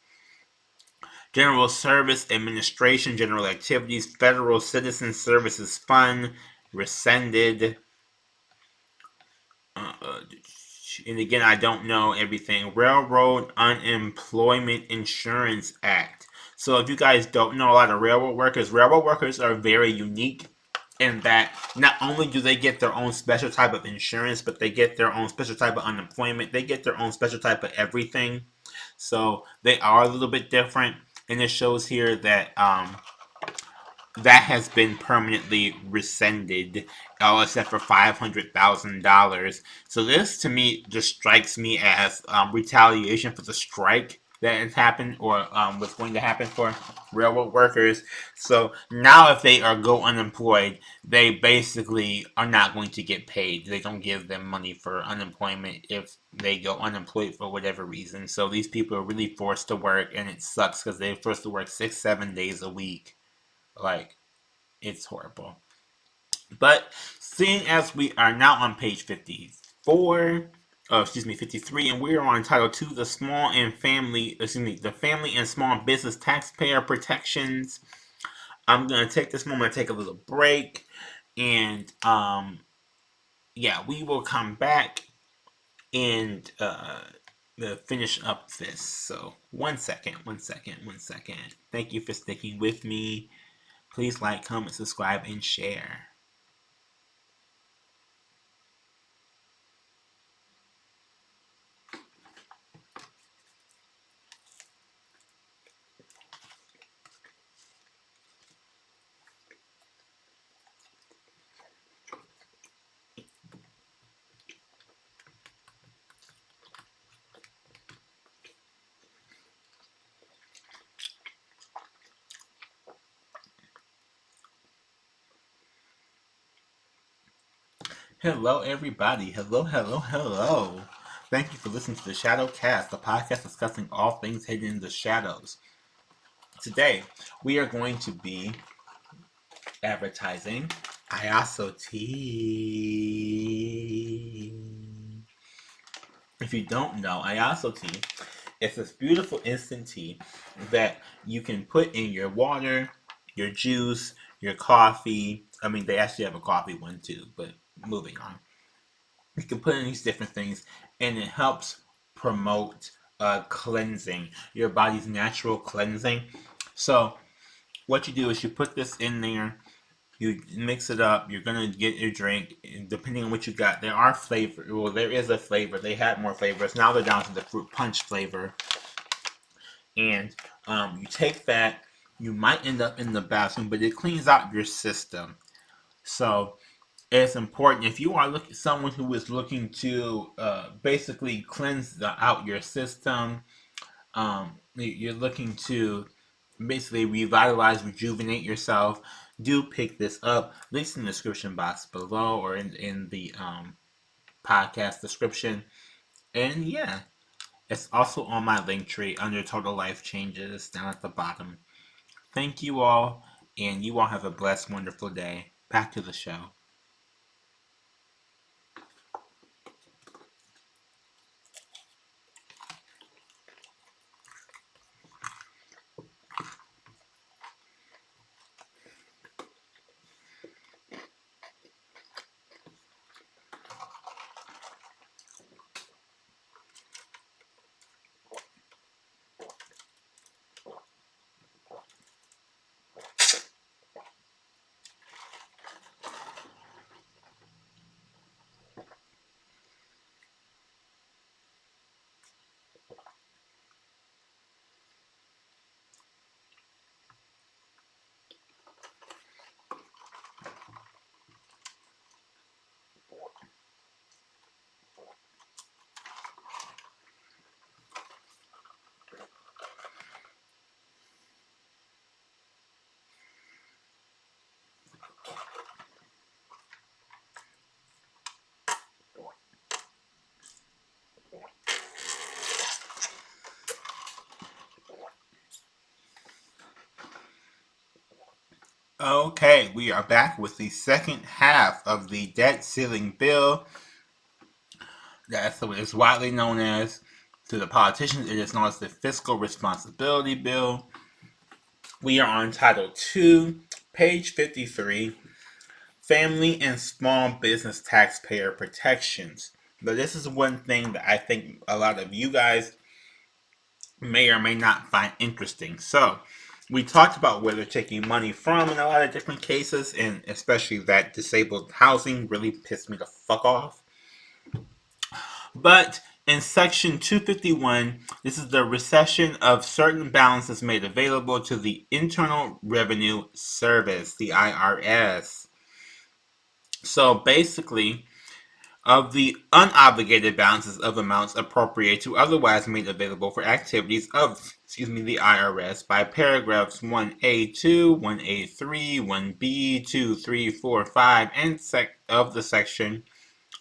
S1: General Service Administration, General Activities, Federal Citizen Services Fund, rescinded. Uh, uh, and again, I don't know everything. Railroad Unemployment Insurance Act. So if you guys don't know a lot of railroad workers are very unique in that not only do they get their own special type of insurance, but they get their own special type of unemployment. They get their own special type of everything. So they are a little bit different. And it shows here that that has been permanently rescinded, all except for $500,000. So this, to me, just strikes me as retaliation for the strike that has happened, or what's going to happen for railroad workers. So now, if they are go unemployed, they basically are not going to get paid. They don't give them money for unemployment if they go unemployed for whatever reason. So these people are really forced to work, and it sucks because they're forced to work 6, 7 days a week. Like, it's horrible. But seeing as we are now on page 54, excuse me, 53, and we are on Title 2, the small and family, excuse me, the family and small business taxpayer protections. I'm going to take this moment to take a little break, and yeah, we will come back and finish up this. So, one second. Thank you for sticking with me. Please like, comment, subscribe, and share. Hello, everybody. Hello, hello, hello. Thank you for listening to the Shadow Cast, the podcast discussing all things hidden in the shadows. Today, we are going to be advertising IASO tea. If you don't know, IASO tea is this beautiful instant tea that you can put in your water, your juice, your coffee. I mean, they actually have a coffee one too, but moving on. You can put in these different things, and it helps promote cleansing, your body's natural cleansing. So what you do is you put this in there, you mix it up, you're gonna get your drink, and depending on what you got. There are flavor, well, there is a flavor. They had more flavors. Now they're down to the fruit punch flavor. And you take that, you might end up in the bathroom, but it cleans out your system. So it's important if you are looking someone who is looking to basically cleanse out your system. You're looking to basically revitalize, rejuvenate yourself. Do pick this up. Links in the description box below, or in the podcast description. And yeah, it's also on my link tree under Total Life Changes down at the bottom. Thank you all, and you all have a blessed, wonderful day. Back to the show. Okay, we are back with the second half of the debt ceiling bill. That's what it's widely known as. To the politicians, it is known as the Fiscal Responsibility Bill. We are on Title 2, page 53, Family and Small Business Taxpayer Protections. But this is one thing that I think a lot of you guys may or may not find interesting. So, we talked about where they're taking money from in a lot of different cases, and especially that disabled housing really pissed me the fuck off. But in section 251, this is the recession of certain balances made available to the Internal Revenue Service, the IRS. So basically, of the unobligated balances of amounts appropriated to otherwise made available for activities of the IRS by paragraphs 1A2, 1A3, 1B, 2, 3, 4, 5, and of the section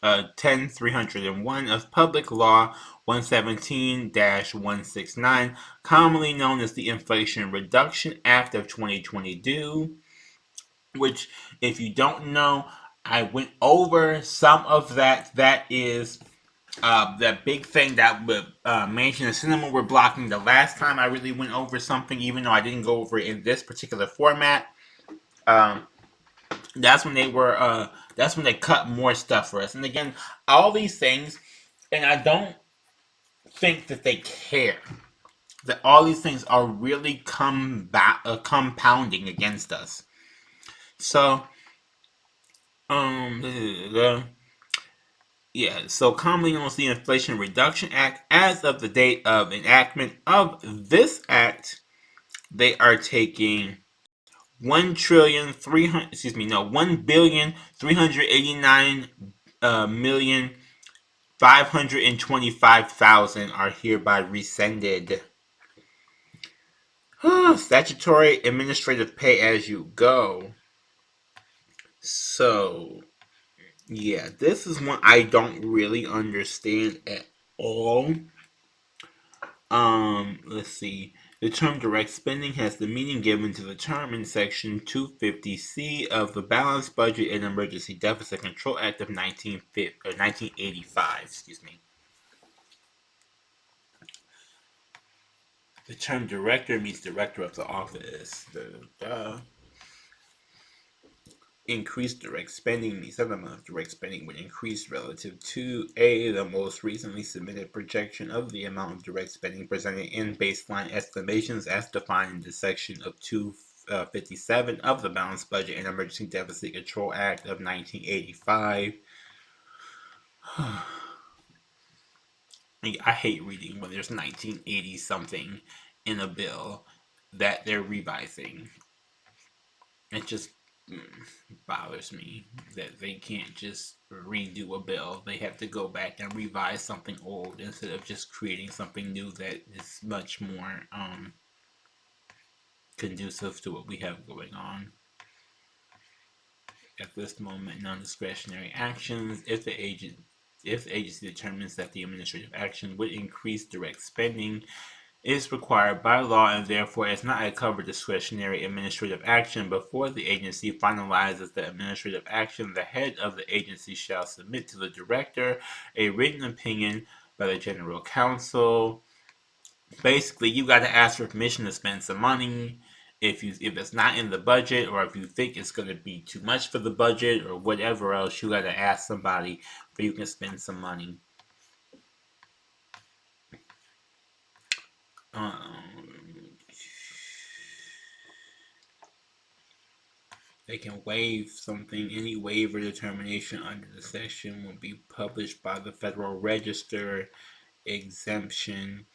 S1: 10301 of Public Law 117 169, commonly known as the Inflation Reduction Act of 2022, which, if you don't know, I went over some of that. That is that big thing that Mansion and Cinema were blocking the last time I really went over something, even though I didn't go over it in this particular format. Um, that's when they were. That's when they cut more stuff for us. And again, all these things, and I don't think that they care that all these things are really compounding against us. So, um, yeah, so commonly known as the Inflation Reduction Act, as of the date of enactment of this act, they are taking 1,389,525,000 are hereby rescinded. Statutory administrative pay as you go. So, yeah, this is one I don't really understand at all. Let's see. The term direct spending has the meaning given to the term in Section 250C of the Balanced Budget and Emergency Deficit Control Act of 1985. Excuse me. The term director means director of the office. Increased direct spending means that amount of direct spending would increase relative to the most recently submitted projection of the amount of direct spending presented in baseline estimations as defined in the section of 257 of the Balanced Budget and Emergency Deficit Control Act of 1985. I hate reading when there's 1980 something in a bill that they're revising. It just bothers me that they can't just redo a bill. They have to go back and revise something old instead of just creating something new that is much more conducive to what we have going on. At this moment, non-discretionary actions. If the agency determines that the administrative action would increase direct spending, is required by law and therefore is not a covered discretionary administrative action. Before the agency finalizes the administrative action, the head of the agency shall submit to the director a written opinion by the general counsel. Basically, you got to ask for permission to spend some money. If it's not in the budget, or if you think it's going to be too much for the budget, or whatever else, you got to ask somebody for you can spend some money. They can waive something. Any waiver determination under the section will be published by the Federal Register. Exemption.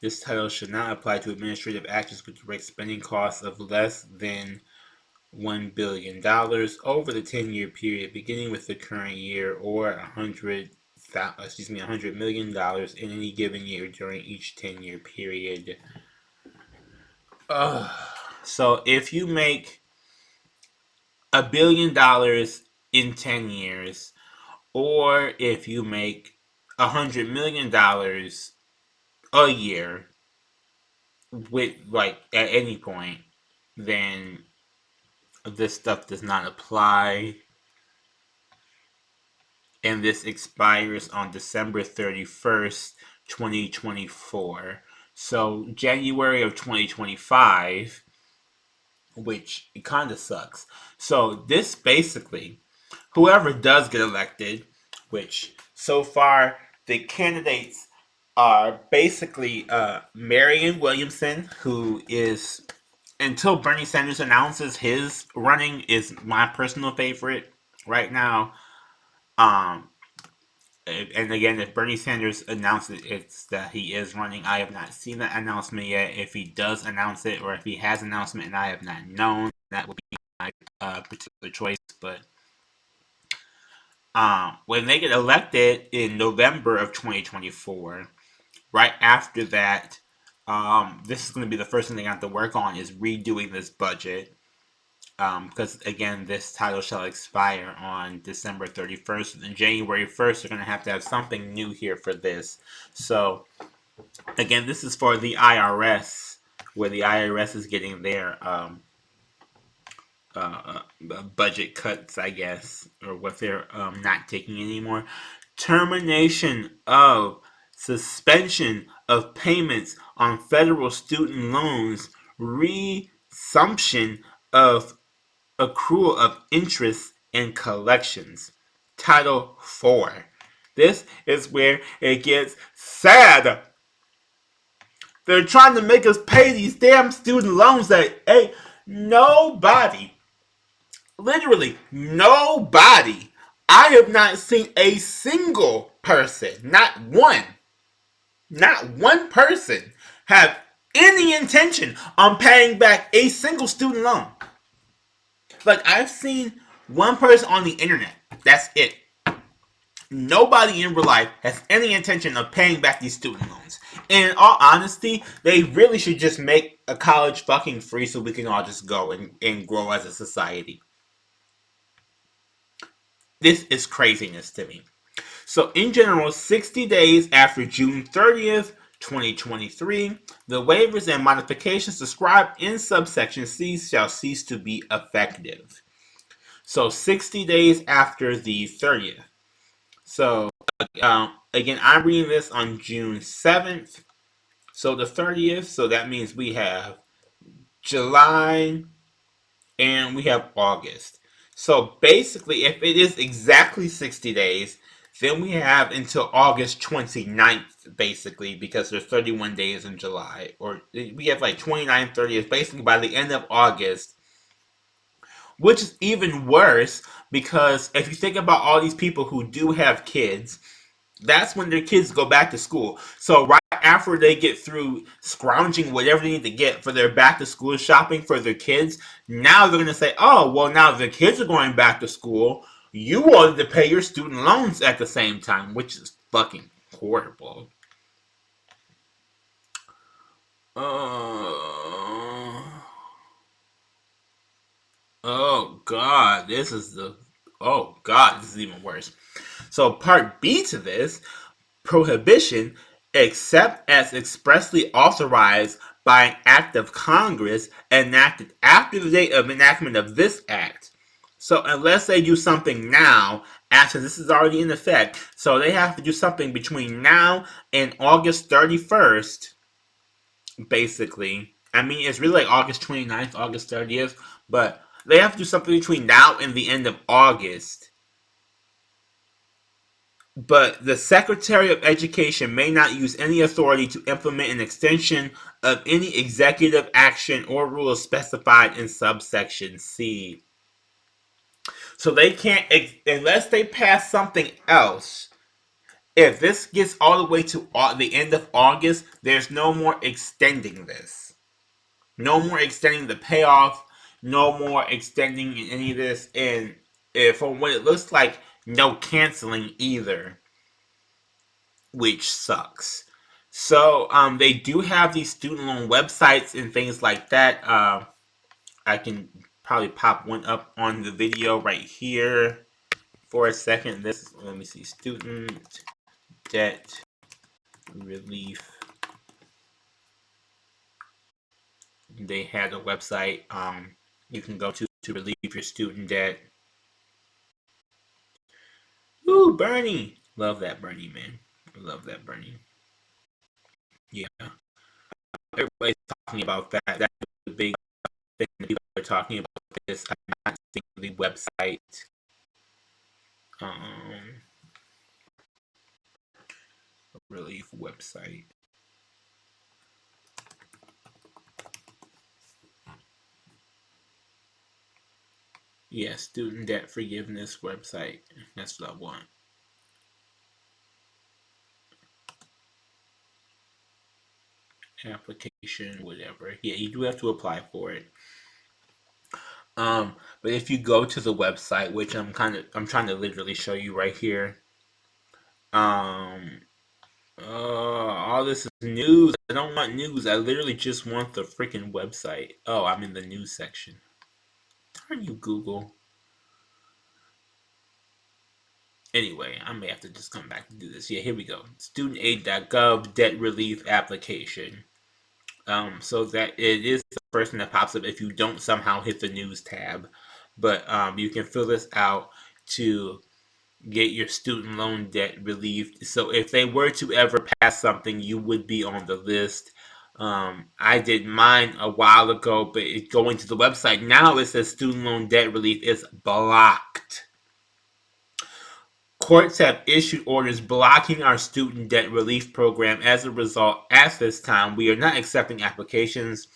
S1: This title should not apply to administrative actions with direct spending costs of less than $1 billion over the 10-year period beginning with the current year, or $100 million in any given year during each 10-year period. So if you make $1 billion in 10 years, or if you make $100 million a year with, like, at any point, then this stuff does not apply, and this expires on December 31st, 2024. So January of 2025, which it kind of sucks. So this basically, whoever does get elected, which so far the candidates are basically Marianne Williamson, who is, until Bernie Sanders announces his running, is my personal favorite right now. Um, and again, if Bernie Sanders announces it's that he is running, I have not seen that announcement yet. If he does announce it, or if he has an announcement and I have not known, that would be my particular choice. But when they get elected in November of 2024, right after that, this is going to be the first thing they have to work on is redoing this budget. Because again, this title shall expire on December 31st, and January 1st, they're going to have something new here for this. So, again, this is for the IRS, where the IRS is getting their budget cuts, I guess, or what they're not taking anymore. Termination of suspension of payments on federal student loans, resumption of accrual of interest and collections. Title 4. This is where it gets sad. They're trying to make us pay these damn student loans that, hey, nobody, literally nobody, I have not seen a single person, not one person, have any intention on paying back a single student loan. Like, I've seen one person on the internet. That's it. Nobody in real life has any intention of paying back these student loans. And in all honesty, they really should just make a college fucking free so we can all just go and grow as a society. This is craziness to me. So, in general, 60 days after June 30th, 2023, the waivers and modifications described in subsection C shall cease to be effective. So 60 days after the 30th. So again, I'm reading this on June 7th. So the 30th. So that means we have July and we have August. So basically, if it is exactly 60 days, then we have until August 29th, basically, because there's 31 days in July. Or we have like 29, 30th, basically by the end of August, which is even worse because if you think about all these people who do have kids, that's when their kids go back to school. So right after they get through scrounging whatever they need to get for their back to school shopping for their kids, now they're going to say, oh, well, now the kids are going back to school. You wanted to pay your student loans at the same time, which is fucking horrible. Uh, oh, God. Oh, God. This is even worse. So, part B to this, prohibition, except as expressly authorized by an act of Congress enacted after the date of enactment of this act. So, unless they do something now, after this is already in effect, so they have to do something between now and August 31st, basically. I mean, it's really like August 29th, August 30th, but they have to do something between now and the end of August. But the Secretary of Education may not use any authority to implement an extension of any executive action or rule specified in subsection C. So they can't, unless they pass something else. If this gets all the way to the end of August, there's no more extending this. No more extending the payoff. No more extending any of this. And from what it looks like, no canceling either, which sucks. So they do have these student loan websites and things like that. I can probably pop one up on the video right here for a second. Let me see, student debt relief. They had a website you can go to to relieve your student debt. Ooh, Bernie. Love that Bernie, man. Love that Bernie. Yeah. Everybody's talking about that. That's the big thing that people are talking about this. I'm not seeing the website. Um, relief website. Yeah, student debt forgiveness website. That's what I want. Application, whatever. Yeah, you do have to apply for it. But if you go to the website, which I'm trying to literally show you right here. Um, all this is news. I don't want news. I literally just want the freaking website. Oh, I'm in the news section. Darn you, Google. Anyway, I may have to just come back to do this. Yeah, here we go. Studentaid.gov debt relief application. So that it is the first thing that pops up if you don't somehow hit the news tab. But you can fill this out to get your student loan debt relieved. So if they were to ever pass something, you would be on the list. I did mine a while ago, but it's going to the website now. It says student loan debt relief is blocked. Courts have issued orders blocking our student debt relief program. As a result, at this time, we are not accepting applications.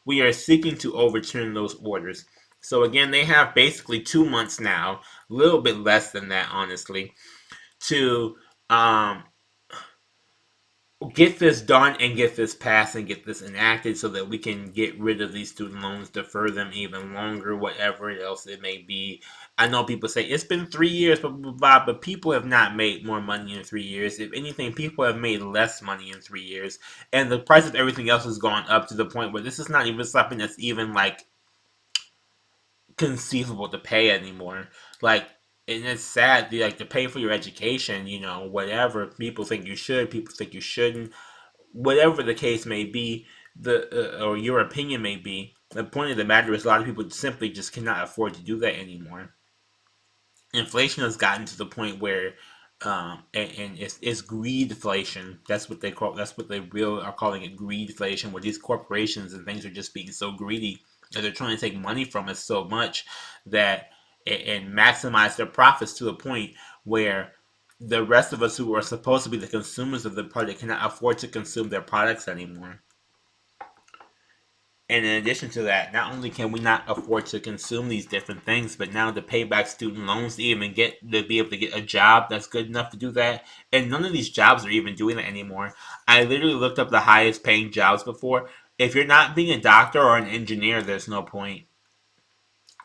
S1: We are seeking to overturn those orders. So, again, they have basically 2 months now, a little bit less than that, honestly, to um, get this done and get this passed and get this enacted so that we can get rid of these student loans, defer them even longer, whatever else it may be. I know people say it's been 3 years, blah, blah, blah, but people have not made more money in 3 years. If anything, people have made less money in 3 years. And the price of everything else has gone up to the point where this is not even something that's even like conceivable to pay anymore. Like, and it's sad, like to pay for your education, whatever. People think you should, people think you shouldn't, whatever the case may be, the or your opinion may be. The point of the matter is, a lot of people simply just cannot afford to do that anymore. Inflation has gotten to the point where, and it's greedflation. That's what they call. That's what they real are calling it, greedflation, where these corporations and things are just being so greedy that they're trying to take money from us so much that and maximize their profits to a point where the rest of us who are supposed to be the consumers of the product cannot afford to consume their products anymore. And in addition to that, not only can we not afford to consume these different things, but now to pay back student loans to even get to be able to get a job that's good enough to do that. And none of these jobs are even doing that anymore. I literally looked up the highest paying jobs before. If you're not being a doctor or an engineer, there's no point.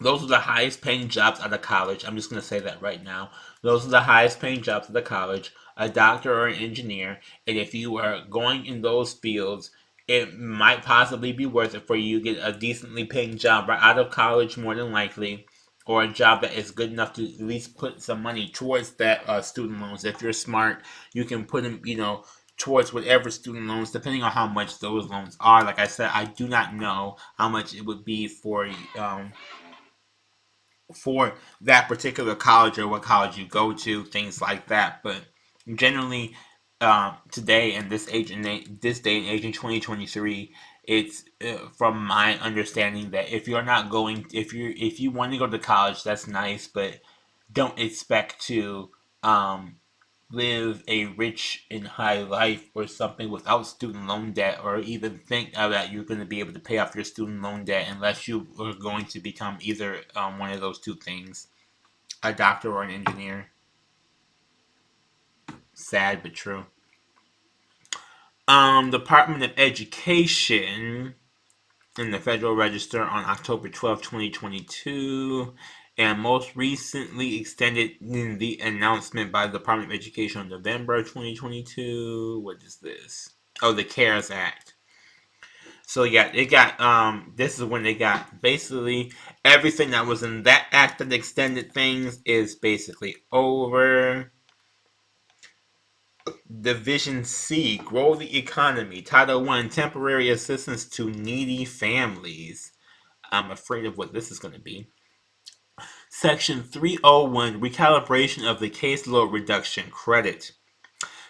S1: Those are the highest paying jobs out of college. I'm just going to say that right now. Those are the highest paying jobs out of college, a doctor or an engineer. And if you are going in those fields, it might possibly be worth it for you to get a decently paying job right out of college, more than likely, or a job that is good enough to at least put some money towards that student loans. If you're smart, you can put them, towards whatever student loans, depending on how much those loans are. Like I said, I do not know how much it would be for that particular college or what college you go to, things like that. But generally, today in this day and age in 2023, it's from my understanding that if you're not going, if you want to go to college, that's nice, but don't expect to um, live a rich and high life or something without student loan debt, or even think that you're going to be able to pay off your student loan debt unless you are going to become either one of those two things, a doctor or an engineer. Sad but true. Department of Education in the Federal Register on October 12, 2022, and most recently extended in the announcement by the Department of Education on November 2022. What is this? Oh, the CARES Act. So yeah, they got this is when they got basically everything that was in that act that extended things is basically over. Division C, grow the economy. Title 1, temporary assistance to needy families. I'm afraid of what this is going to be. Section 301, recalibration of the caseload reduction credit.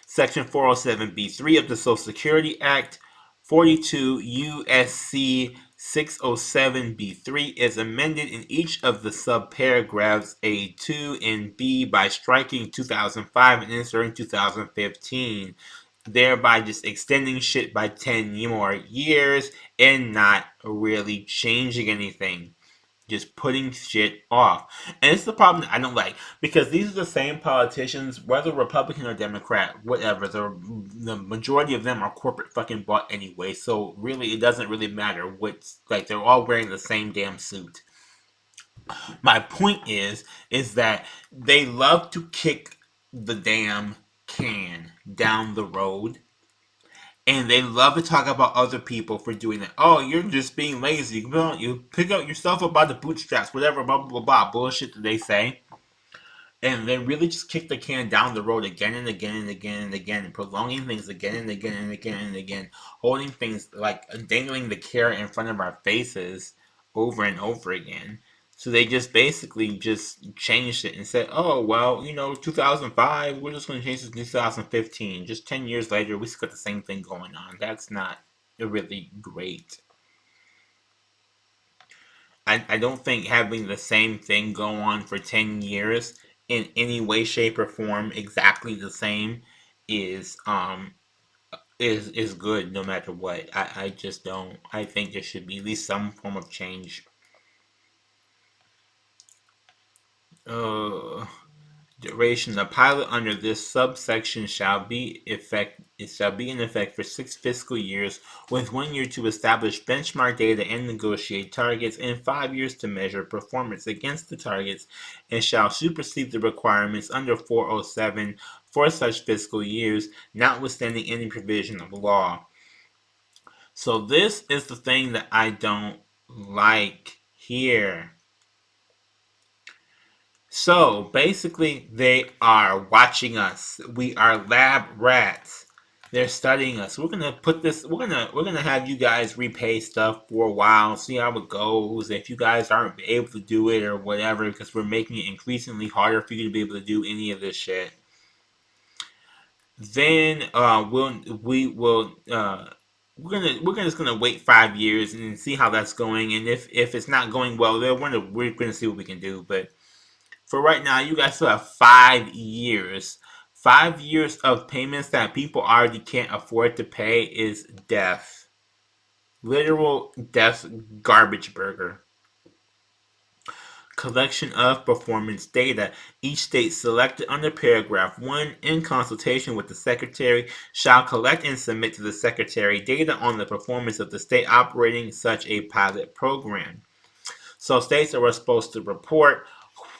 S1: Section 407b3 of the Social Security Act, 42 USC 607b3 is amended in each of the subparagraphs A2 and B by striking 2005 and inserting 2015, thereby just extending shit by 10 more years and not really changing anything, just putting shit off. And it's the problem that I don't like, because these are the same politicians, whether Republican or Democrat, whatever. The majority of them are corporate fucking bought anyway. So really, it doesn't really matter what's like. They're all wearing the same damn suit. My point is that they love to kick the damn can down the road, and they love to talk about other people for doing that. Oh, you're just being lazy. You pick up yourself up by the bootstraps, whatever, blah, blah, blah, blah, bullshit that they say. And they really just kick the can down the road again and again and again and again, and prolonging things again and again and again and again, holding things like dangling the carrot in front of our faces over and over again. So they just basically just changed it and said, "Oh well, 2005. We're just going to change this to 2015. Just 10 years later, we still got the same thing going on." That's not really great. I don't think having the same thing go on for 10 years in any way, shape, or form exactly the same is is good no matter what. I just don't. I think there should be at least some form of change. Uh, Duration: the pilot under this subsection shall be in effect for 6 fiscal years, with 1 year to establish benchmark data and negotiate targets, and 5 years to measure performance against the targets, and shall supersede the requirements under 407 for such fiscal years, notwithstanding any provision of law. So this is the thing that I don't like here. So basically, they are watching us. We are lab rats. They're studying us. We're gonna put this. We're gonna have you guys repay stuff for a while, see how it goes. If you guys aren't able to do it or whatever, because we're making it increasingly harder for you to be able to do any of this shit, then we will we're just gonna wait 5 years and see how that's going. And if it's not going well, then we're gonna see what we can do. But for right now, you guys still have 5 years. 5 years of payments that people already can't afford to pay is death. Literal death, garbage burger. Collection of performance data. Each state selected under paragraph 1 in consultation with the Secretary shall collect and submit to the Secretary data on the performance of the state operating such a pilot program. So states are supposed to report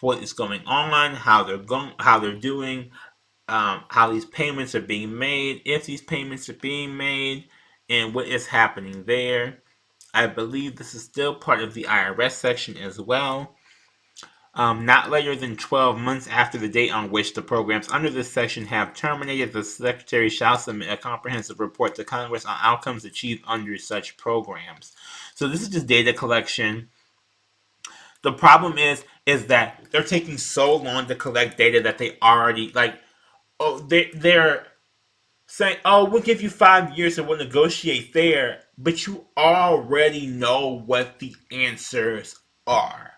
S1: what is going on, how they're doing, how these payments are being made, if these payments are being made, and what is happening there. I believe this is still part of the IRS section as well. Not later than 12 months after the date on which the programs under this section have terminated, the Secretary shall submit a comprehensive report to Congress on outcomes achieved under such programs. So this is just data collection. The problem is that they're taking so long to collect data that they already like. Oh, they're saying, "Oh, we'll give you 5 years and we'll negotiate there," but you already know what the answers are.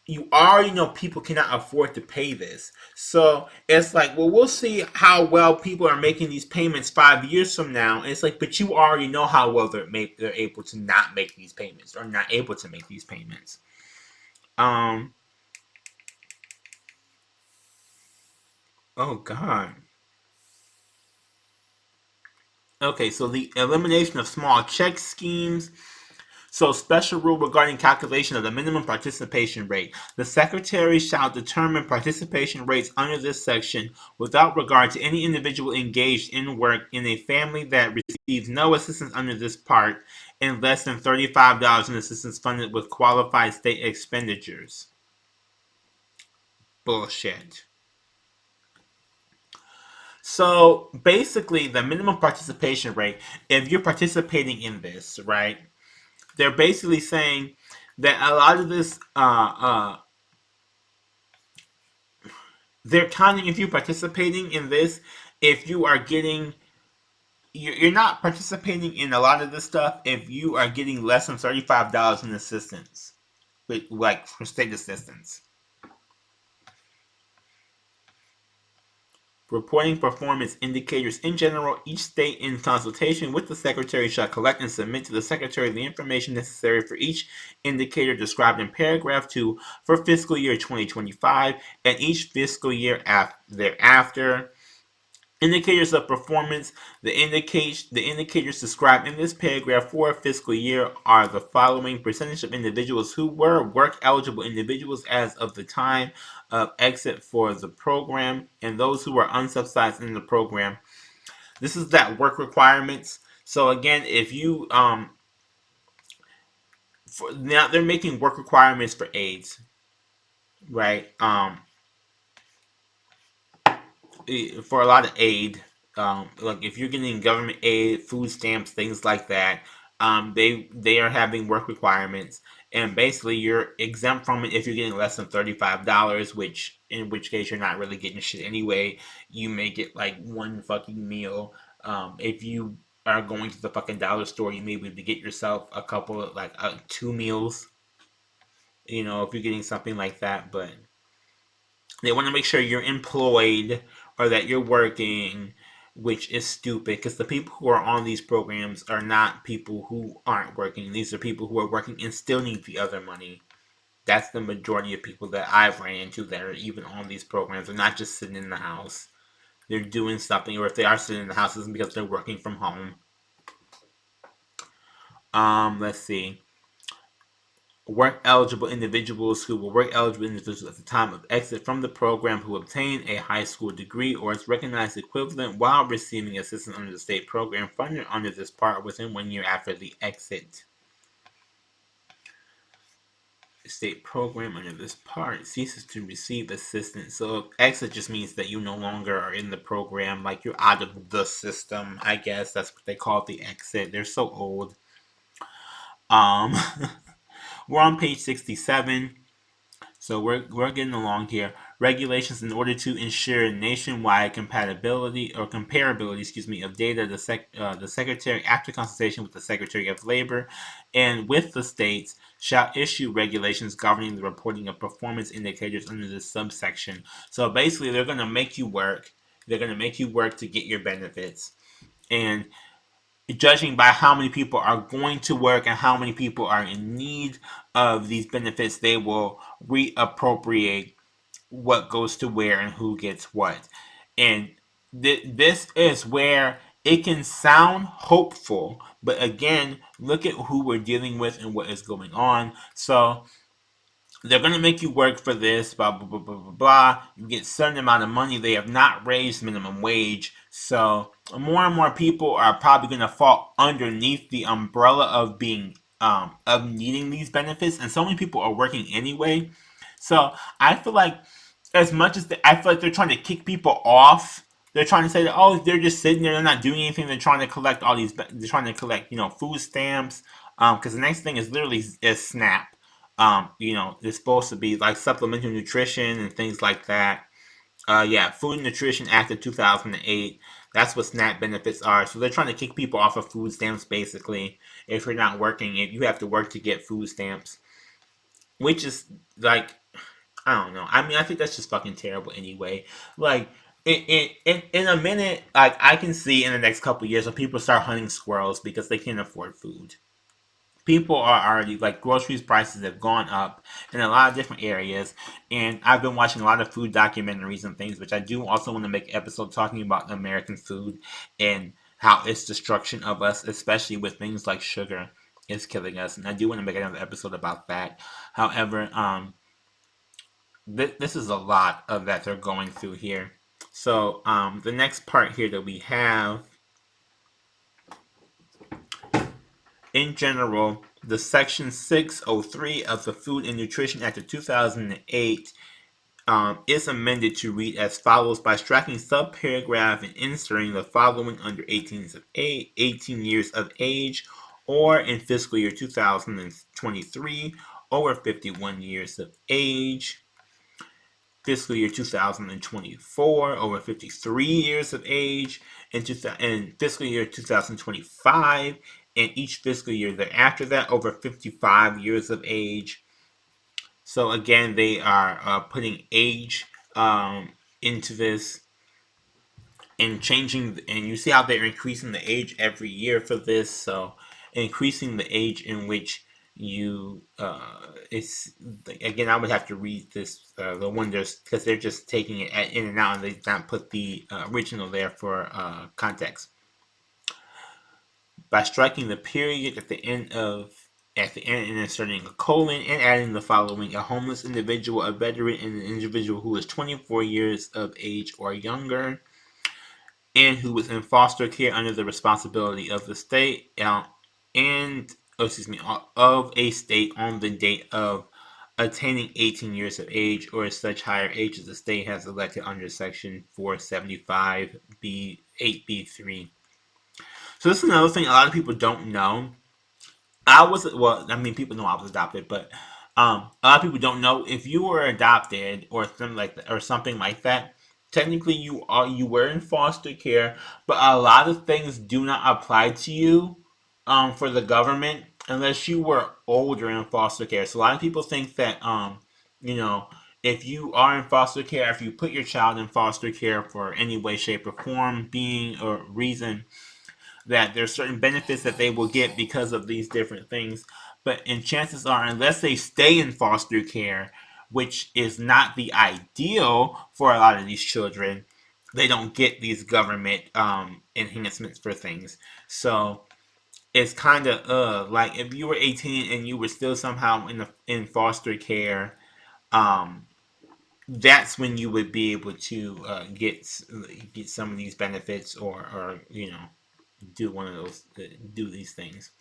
S1: You already know people cannot afford to pay this. So it's like, well, we'll see how well people are making these payments 5 years from now. And it's like, but you already know how well they're able to not make these payments or not able to make these payments. Um. Oh God. Okay, so the elimination of small check schemes. So, special rule regarding calculation of the minimum participation rate. The Secretary shall determine participation rates under this section without regard to any individual engaged in work in a family that receives no assistance under this part and less than $35 in assistance funded with qualified state expenditures. Bullshit. So basically, the minimum participation rate, if you're participating in this, right, they're basically saying that a lot of this they're counting if you participating in this. If you are getting, you're not participating in a lot of this stuff if you are getting less than $35 in assistance, like for state assistance. Reporting performance indicators in general, each state in consultation with the Secretary shall collect and submit to the Secretary the information necessary for each indicator described in paragraph 2 for fiscal year 2025 and each fiscal year thereafter. Indicators of performance. The indicators described in this paragraph for a fiscal year are the following: percentage of individuals who were work eligible individuals as of the time of exit for the program, and those who are unsubsidized in the program. This is that work requirements. So again, if you now they're making work requirements for aides, right? For a lot of aid, like if you're getting government aid, food stamps, things like that, they are having work requirements, and basically you're exempt from it if you're getting less than $35, which in which case you're not really getting shit anyway. You may get like one fucking meal. If you are going to the fucking dollar store, you may be able to get yourself a couple of like two meals. You know, if you're getting something like that, but they want to make sure you're employed or that you're working, which is stupid because the people who are on these programs are not people who aren't working. These are people who are working and still need the other money. That's the majority of people that I've ran into that are even on these programs. They're not just sitting in the house. They're doing something, or if they are sitting in the house, it's because they're working from home. Let's see. Work eligible individuals who were work eligible individuals at the time of exit from the program who obtain a high school degree or its recognized equivalent while receiving assistance under the state program funded under this part within 1 year after the exit. The state program under this part ceases to receive assistance. So exit just means that you no longer are in the program, like you're out of the system. I guess that's what they call it, the exit. They're so old. Um, we're on page 67. So we're getting along here. Regulations in order to ensure nationwide compatibility or comparability, of data. The Secretary, after consultation with the Secretary of Labor and with the states, shall issue regulations governing the reporting of performance indicators under this subsection. So basically, they're going to make you work. They're going to make you work to get your benefits, and judging by how many people are going to work and how many people are in need of these benefits, they will reappropriate what goes to where and who gets what. And this is where it can sound hopeful, but again, look at who we're dealing with and what is going on. So they're going to make you work for this, blah, blah, blah, blah, blah, blah. You get a certain amount of money. They have not raised minimum wage. So more and more people are probably going to fall underneath the umbrella of being, of needing these benefits. And so many people are working anyway. So I feel like as much as I feel like they're trying to kick people off, they're trying to say that, oh, they're just sitting there, they're not doing anything. They're trying to collect all these. They're trying to collect, food stamps. Because the next thing is literally is SNAP. It's supposed to be like supplemental nutrition and things like that. Yeah, Food and Nutrition Act of 2008. That's what SNAP benefits are. So they're trying to kick people off of food stamps, basically. If you're not working, if you have to work to get food stamps, which is like, I don't know. I mean, I think that's just fucking terrible anyway. Like, in a minute, like I can see in the next couple of years when people start hunting squirrels because they can't afford food. People are already like groceries prices have gone up in a lot of different areas, and I've been watching a lot of food documentaries and things, which I do also want to make an episode talking about American food and how its destruction of us, especially with things like sugar, is killing us. And I do want to make another episode about that. However, this is a lot of that they're going through here. So the next part here that we have, in general, the Section 603 of the Food and Nutrition Act of 2008 is amended to read as follows by striking subparagraph and inserting the following under 18 years of age, or in fiscal year 2023 over 51 years of age. fiscal year 2024 over 53 years of age, in fiscal year 2025, and each fiscal year thereafter that over 55 years of age. So again, they are putting age into this and changing, and you see how they're increasing the age every year for this. So increasing the age in which you it's again, I would have to read this the one there's because they're just taking it in and out, and they not put the original there for context. By striking the period at the end and inserting a colon and adding the following: a homeless individual, a veteran, and an individual who is 24 years of age or younger, and who was in foster care under the responsibility of the state, and of a state on the date of attaining 18 years of age or such higher age as the state has elected under Section 475B 8B3. So this is another thing a lot of people don't know. I mean, people know I was adopted, but a lot of people don't know if you were adopted or something like that, or something like that. Technically, you were in foster care, but a lot of things do not apply to you for the government unless you were older in foster care. So a lot of people think that you know, if you are in foster care, if you put your child in foster care for any way, shape, or form, being or reason, that there's certain benefits that they will get because of these different things. But and chances are, unless they stay in foster care, which is not the ideal for a lot of these children, they don't get these government enhancements for things. So it's kind of like if you were 18 and you were still somehow in foster care, um, that's when you would be able to get some of these benefits, or do one of those do these things.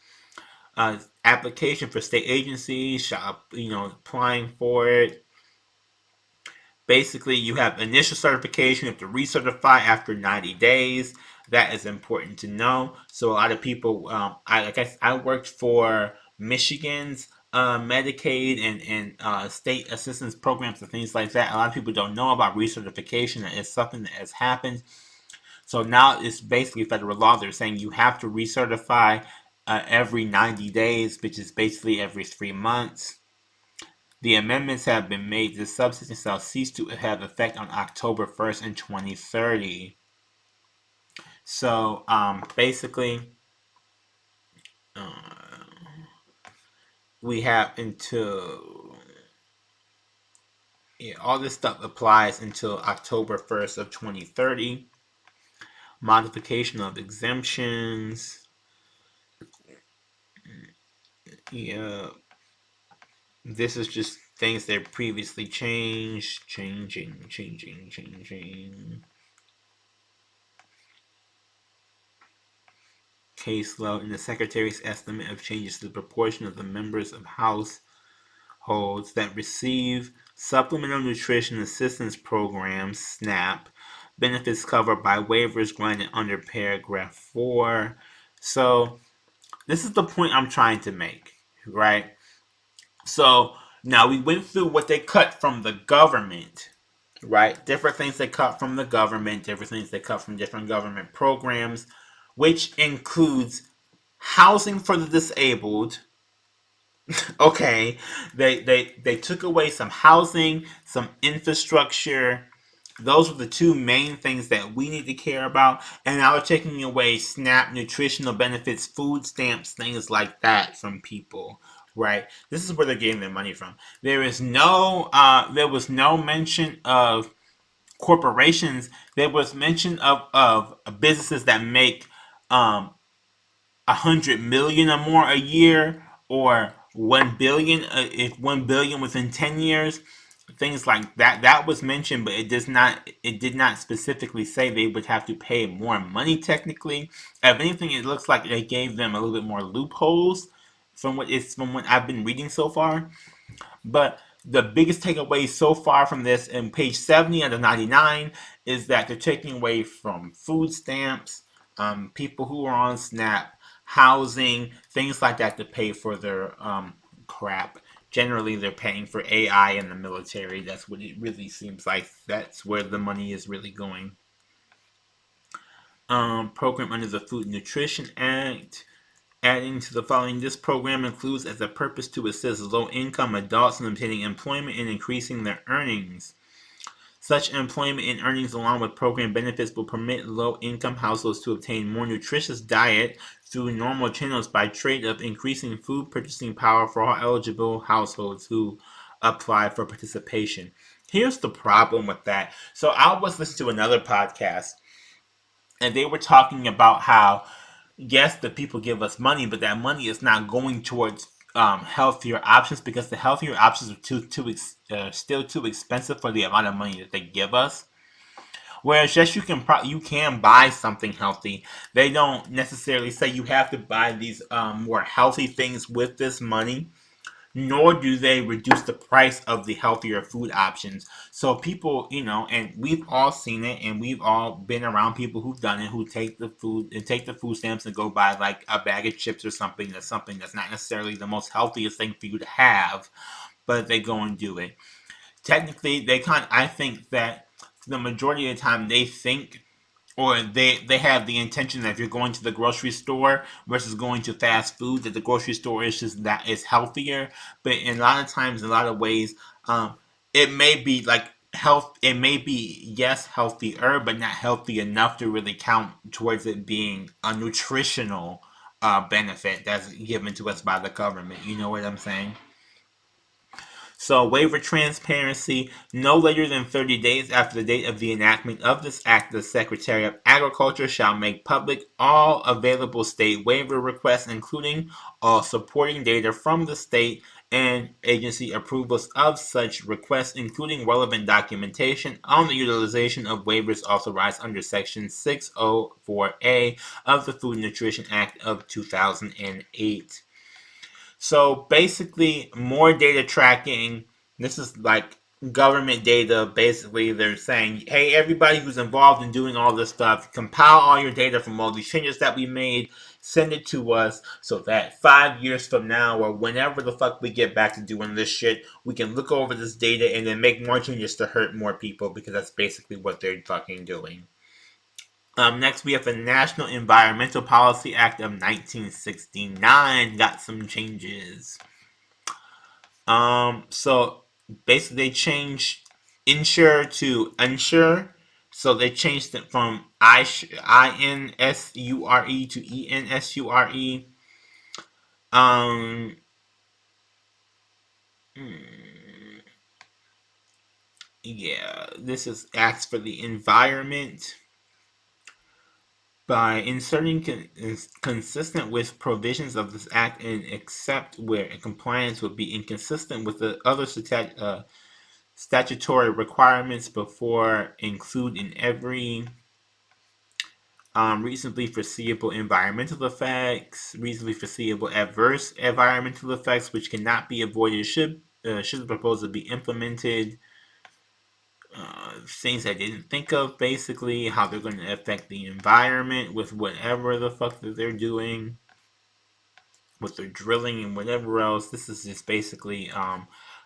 S1: Application for state agencies, applying for it. Basically, you have initial certification. You have to recertify after 90 days. That is important to know. So a lot of people, I worked for Michigan's Medicaid and state assistance programs and things like that. A lot of people don't know about recertification. That is something that has happened. So now it's basically federal law. They're saying you have to recertify every 90 days, which is basically every 3 months. The amendments have been made. The subsistence shall cease to have effect on October 1st in 2030. So basically, uh, we have until all this stuff applies until October 1st of 2030. Modification of exemptions. Yeah, this is just things that previously changed, changing. Caseload and the Secretary's estimate of changes to the proportion of the members of households that receive Supplemental Nutrition Assistance Programs (SNAP) benefits covered by waivers granted under paragraph 4. So this is the point I'm trying to make, right? So now we went through what they cut from the government, right? Different things they cut from the government, different things they cut from different government programs, which includes housing for the disabled. Okay, they took away some housing, some infrastructure. Those were the two main things that we need to care about. And now they're taking away SNAP, nutritional benefits, food stamps, things like that from people. Right. This is where they're getting their money from. There was no mention of corporations. There was mention of businesses that make 100 million or more a year, or 1 billion, if 1 billion within 10 years, things like that. That was mentioned, but it did not specifically say they would have to pay more money. Technically, if anything, it looks like they gave them a little bit more loopholes from what I've been reading so far. But the biggest takeaway so far from this, in page 70 under 99, is that they're taking away from food stamps, people who are on SNAP, housing, things like that to pay for their crap. generally they're paying for AI in the military. That's what it really seems like. That's where the money is really going. Program under the Food and Nutrition Act. Adding to the following, this program includes as a purpose to assist low-income adults in obtaining employment and increasing their earnings. Such employment and earnings, along with program benefits, will permit low-income households to obtain more nutritious diet through normal channels by trade of increasing food purchasing power for all eligible households who apply for participation. Here's the problem with that. So I was listening to another podcast, and they were talking about how yes, the people give us money, but that money is not going towards healthier options because the healthier options are still too expensive for the amount of money that they give us. Whereas yes, you can buy something healthy. They don't necessarily say you have to buy these more healthy things with this money, nor do they reduce the price of the healthier food options. So people, and we've all seen it, and we've all been around people who've done it, who take the food stamps and go buy like a bag of chips or something that's not necessarily the most healthiest thing for you to have, but they go and do it. Technically, I think that the majority of the time they think or they have the intention that if you're going to the grocery store versus going to fast food, that the grocery store is just that is healthier. But in a lot of times, in a lot of ways, it may be like health. It may be yes healthier, but not healthy enough to really count towards it being a nutritional benefit that's given to us by the government. You know what I'm saying? So, waiver transparency no later than 30 days after the date of the enactment of this act, the Secretary of Agriculture shall make public all available state waiver requests, including all supporting data from the state and agency approvals of such requests, including relevant documentation on the utilization of waivers authorized under Section 604A of the Food and Nutrition Act of 2008. So basically, more data tracking. This is like government data. Basically, they're saying, hey, everybody who's involved in doing all this stuff, compile all your data from all these changes that we made, send it to us so that 5 years from now or whenever the fuck we get back to doing this shit, we can look over this data and then make more changes to hurt more people because that's basically what they're fucking doing. Next, we have the National Environmental Policy Act of 1969. Got some changes. So basically, they changed insure to unsure. So they changed it from INSURE to ENSURE. Um, hmm, yeah, this is acts for the environment. By inserting is consistent with provisions of this act and except where compliance would be inconsistent with the other statutory requirements before include in every reasonably foreseeable environmental effects, reasonably foreseeable adverse environmental effects which cannot be avoided should the proposal be implemented. Things I didn't think of, basically, how they're going to affect the environment with whatever the fuck that they're doing, with their drilling and whatever else. This is just basically,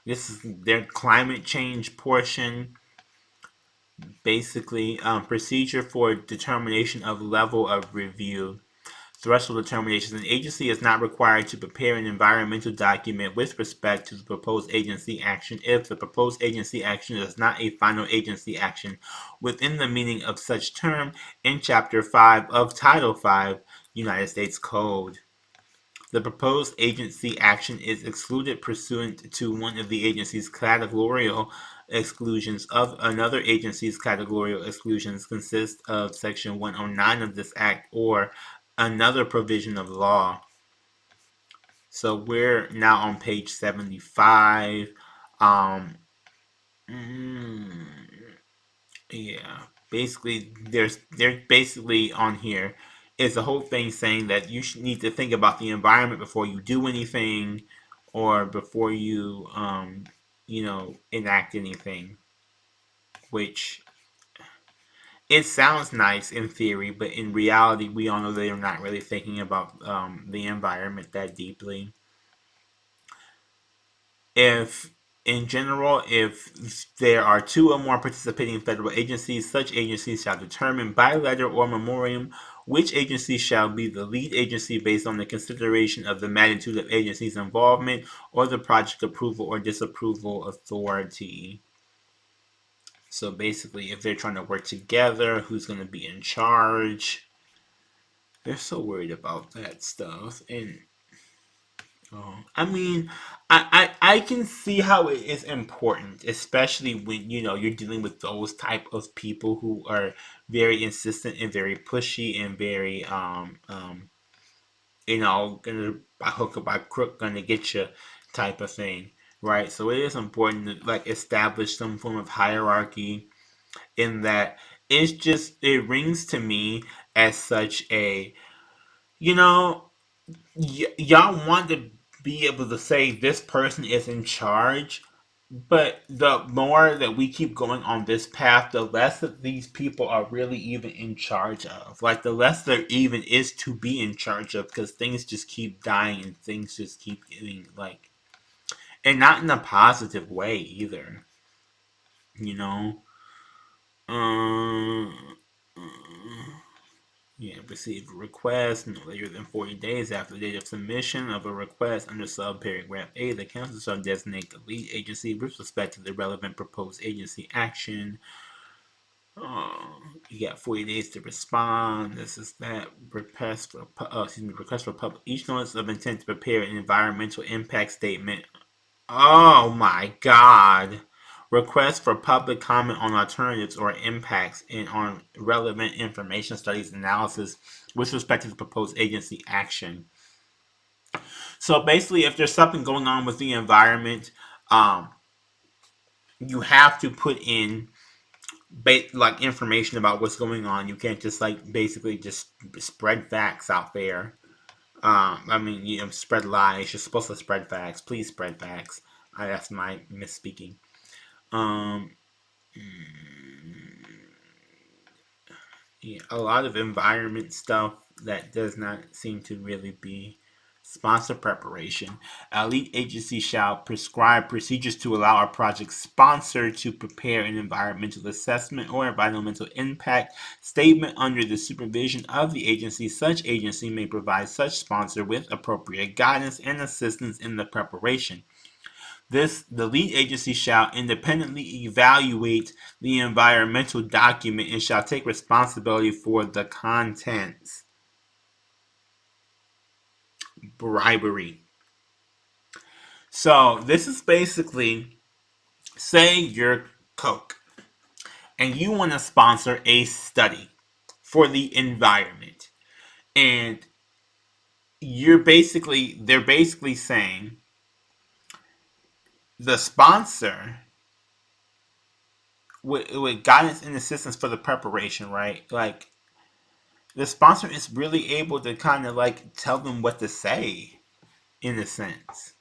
S1: this is their climate change portion. Basically, procedure for determination of level of review. Threshold determinations. An agency is not required to prepare an environmental document with respect to the proposed agency action if the proposed agency action is not a final agency action within the meaning of such term in Chapter 5 of Title 5 United States Code. The proposed agency action is excluded pursuant to one of the agency's categorical exclusions. Of another agency's categorical exclusions consist of Section 109 of this Act or another provision of law. So we're now on page 75. Um, mm, yeah, basically, they're basically on here is the whole thing saying that you should need to think about the environment before you do anything, or before you enact anything. Which it sounds nice in theory, but in reality, we all know they're not really thinking about the environment that deeply. If in general, if there are two or more participating federal agencies, such agencies shall determine by letter or memorandum which agency shall be the lead agency based on the consideration of the magnitude of agency's involvement or the project approval or disapproval authority. So basically, if they're trying to work together, who's going to be in charge? They're so worried about that stuff. And I mean, I can see how it is important, especially when you're dealing with those type of people who are very insistent and very pushy and very gonna by hook or by crook gonna get you type of thing, right? So it is important to like establish some form of hierarchy in that. It rings to me as such a you know y'all want to be able to say this person is in charge, but the more that we keep going on this path, the less that these people are really even in charge of. Like, the less there even is to be in charge of because things just keep dying and things just keep getting, like, and not in a positive way either, you know? Um, Yeah, receive a request no later than 40 days after the date of submission of a request under subparagraph A. The council shall designate the lead agency with respect to the relevant proposed agency action. You got 40 days to respond. This is that request for public. Each notice of intent to prepare an environmental impact statement. Oh my God. Request for public comment on alternatives or impacts and on relevant information studies analysis with respect to the proposed agency action. So basically, if there's something going on with the environment, um, you have to put in like information about what's going on. You can't just like basically just spread facts out there. I mean, spread lies. You're supposed to spread facts. Please spread facts. That's my misspeaking. Um, yeah, a lot of environment stuff that does not seem to really be sponsor preparation. A lead agency shall prescribe procedures to allow a project sponsor to prepare an environmental assessment or environmental impact statement under the supervision of the agency. Such agency may provide such sponsor with appropriate guidance and assistance in the preparation. The lead agency shall independently evaluate the environmental document and shall take responsibility for the contents. Bribery. So this is basically, say you're Coke and you want to sponsor a study for the environment, and they're basically saying the sponsor with guidance and assistance for the preparation, right? Like, the sponsor is really able to kind of like tell them what to say in a sense.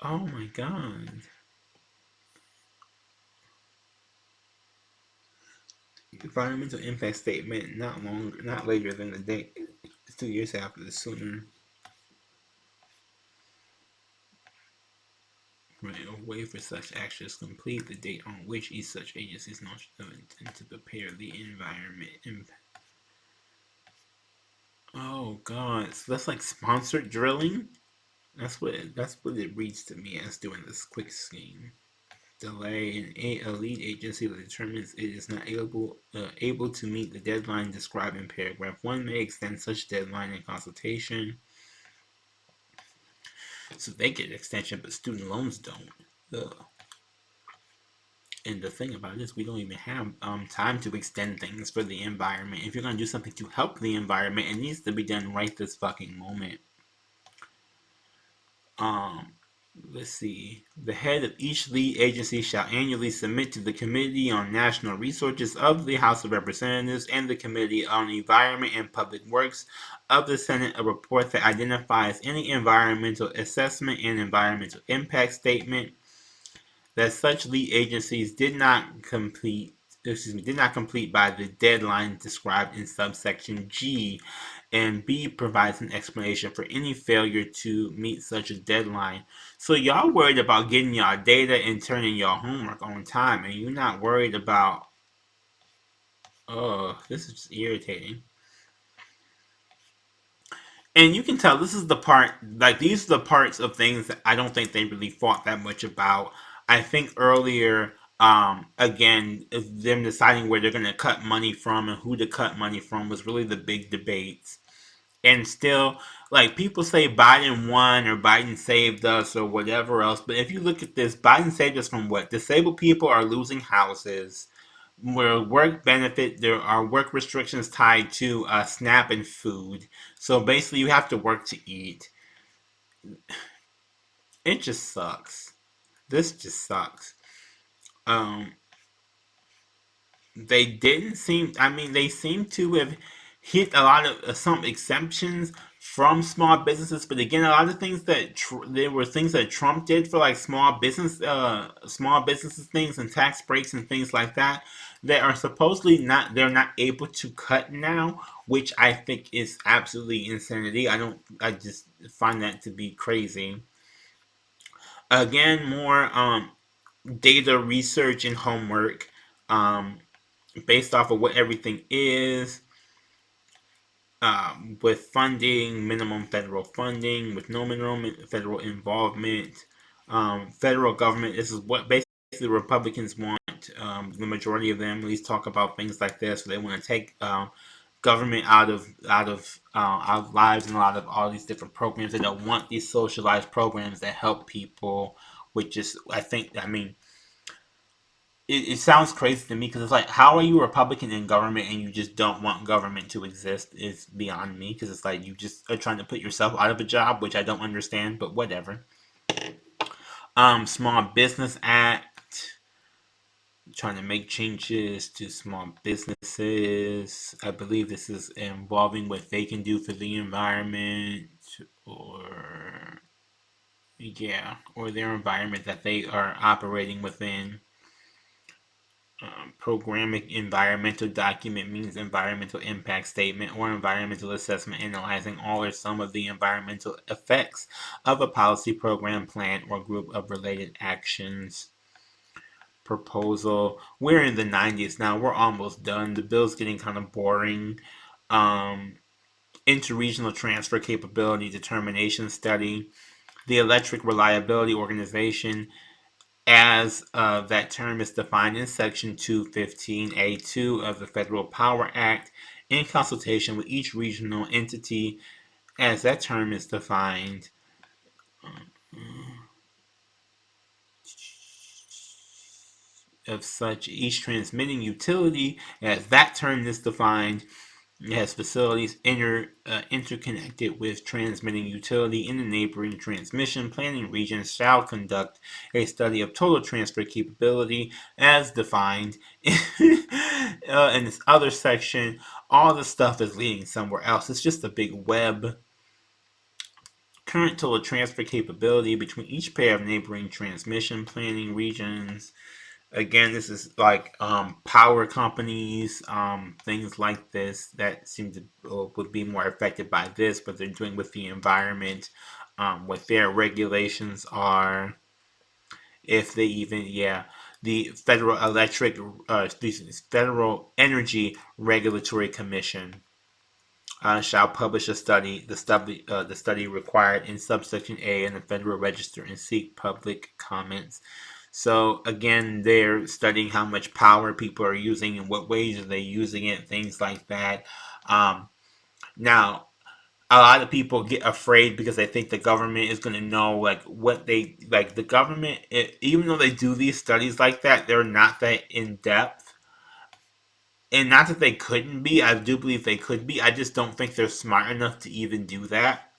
S1: Oh my God. Environmental impact statement not later than the date. 2 years after the sooner. Right, a way for such action is complete. The date on which each such agency is not intended to prepare the environment impact. Oh God, so that's like sponsored drilling. That's what it reads to me as doing this quick scheme. Delay a lead agency that determines it is not able to meet the deadline described in paragraph 1 may extend such deadline in consultation. So they get an extension, but student loans don't. Ugh. And the thing about it is, we don't even have time to extend things for the environment. If you're going to do something to help the environment, it needs to be done right this fucking moment. Um, let's see. The head of each lead agency shall annually submit to the Committee on National Resources of the House of Representatives and the Committee on Environment and Public Works of the Senate a report that identifies any environmental assessment and environmental impact statement that such lead agencies did not complete excuse me, did not complete by the deadline described in subsection G, and B provides an explanation for any failure to meet such a deadline. So y'all worried about getting y'all data and turning your homework on time, and you're not worried about. Oh, this is just irritating. And you can tell this is the part, like these are the parts of things that I don't think they really fought that much about. I think earlier, again, them deciding where they're going to cut money from and who to cut money from was really the big debates. And still, like people say Biden won or Biden saved us or whatever else, but if you look at this, Biden saved us from what? Disabled people are losing houses, where work benefit, there are work restrictions tied to SNAP and food. So basically, you have to work to eat. It just sucks. This just sucks. Um, they didn't seem. I mean, they seem to have hit a lot of some exemptions from small businesses, but again, a lot of things that there were things that Trump did for like small businesses things and tax breaks and things like that that are supposedly not they're not able to cut now, which I think is absolutely insanity. I just find that to be crazy. Again, more data research and homework. Um, Based off of what everything is, with funding, minimum federal funding, with no minimum federal involvement. Federal government, this is what basically Republicans want. The majority of them at least talk about things like this. So they want to take government out of lives and a lot of all these different programs. They don't want these socialized programs that help people, which is I think I mean it sounds crazy to me because it's like, how are you a Republican in government and you just don't want government to exist? Is beyond me because it's like you just are trying to put yourself out of a job, which I don't understand, but whatever. Small Business Act, trying to make changes to small businesses. I believe this is involving what they can do for the environment, or yeah, or their environment that they are operating within. Programmatic environmental document means environmental impact statement or environmental assessment analyzing all or some of the environmental effects of a policy, program, plan, or group of related actions. Proposal. We're in the 90s now. We're almost done. The bill's getting kind of boring. Um, Interregional transfer capability determination study. The Electric Reliability Organization, as that term is defined in Section 215A2 of the Federal Power Act, in consultation with each regional entity, as that term is defined. Of such, each transmitting utility, as that term is defined, has facilities interconnected with transmitting utility in the neighboring transmission planning regions shall conduct a study of total transfer capability as defined in this other section. All the stuff is leading somewhere else. It's just a big web. Current total transfer capability between each pair of neighboring transmission planning regions. Again, this is like power companies, things like this that seem to would be more affected by this, but they're doing with the environment, what their regulations are, if they even, yeah. The Federal Energy Regulatory Commission shall publish a study, the study required in subsection A in the Federal Register and seek public comments. So again, they're studying how much power people are using and what ways are they using it, things like that. Um, Now, a lot of people get afraid because they think the government is going to know like what they like. The government, even though they do these studies like that, they're not that in depth. And not that they couldn't be. I do believe they could be. I just don't think they're smart enough to even do that.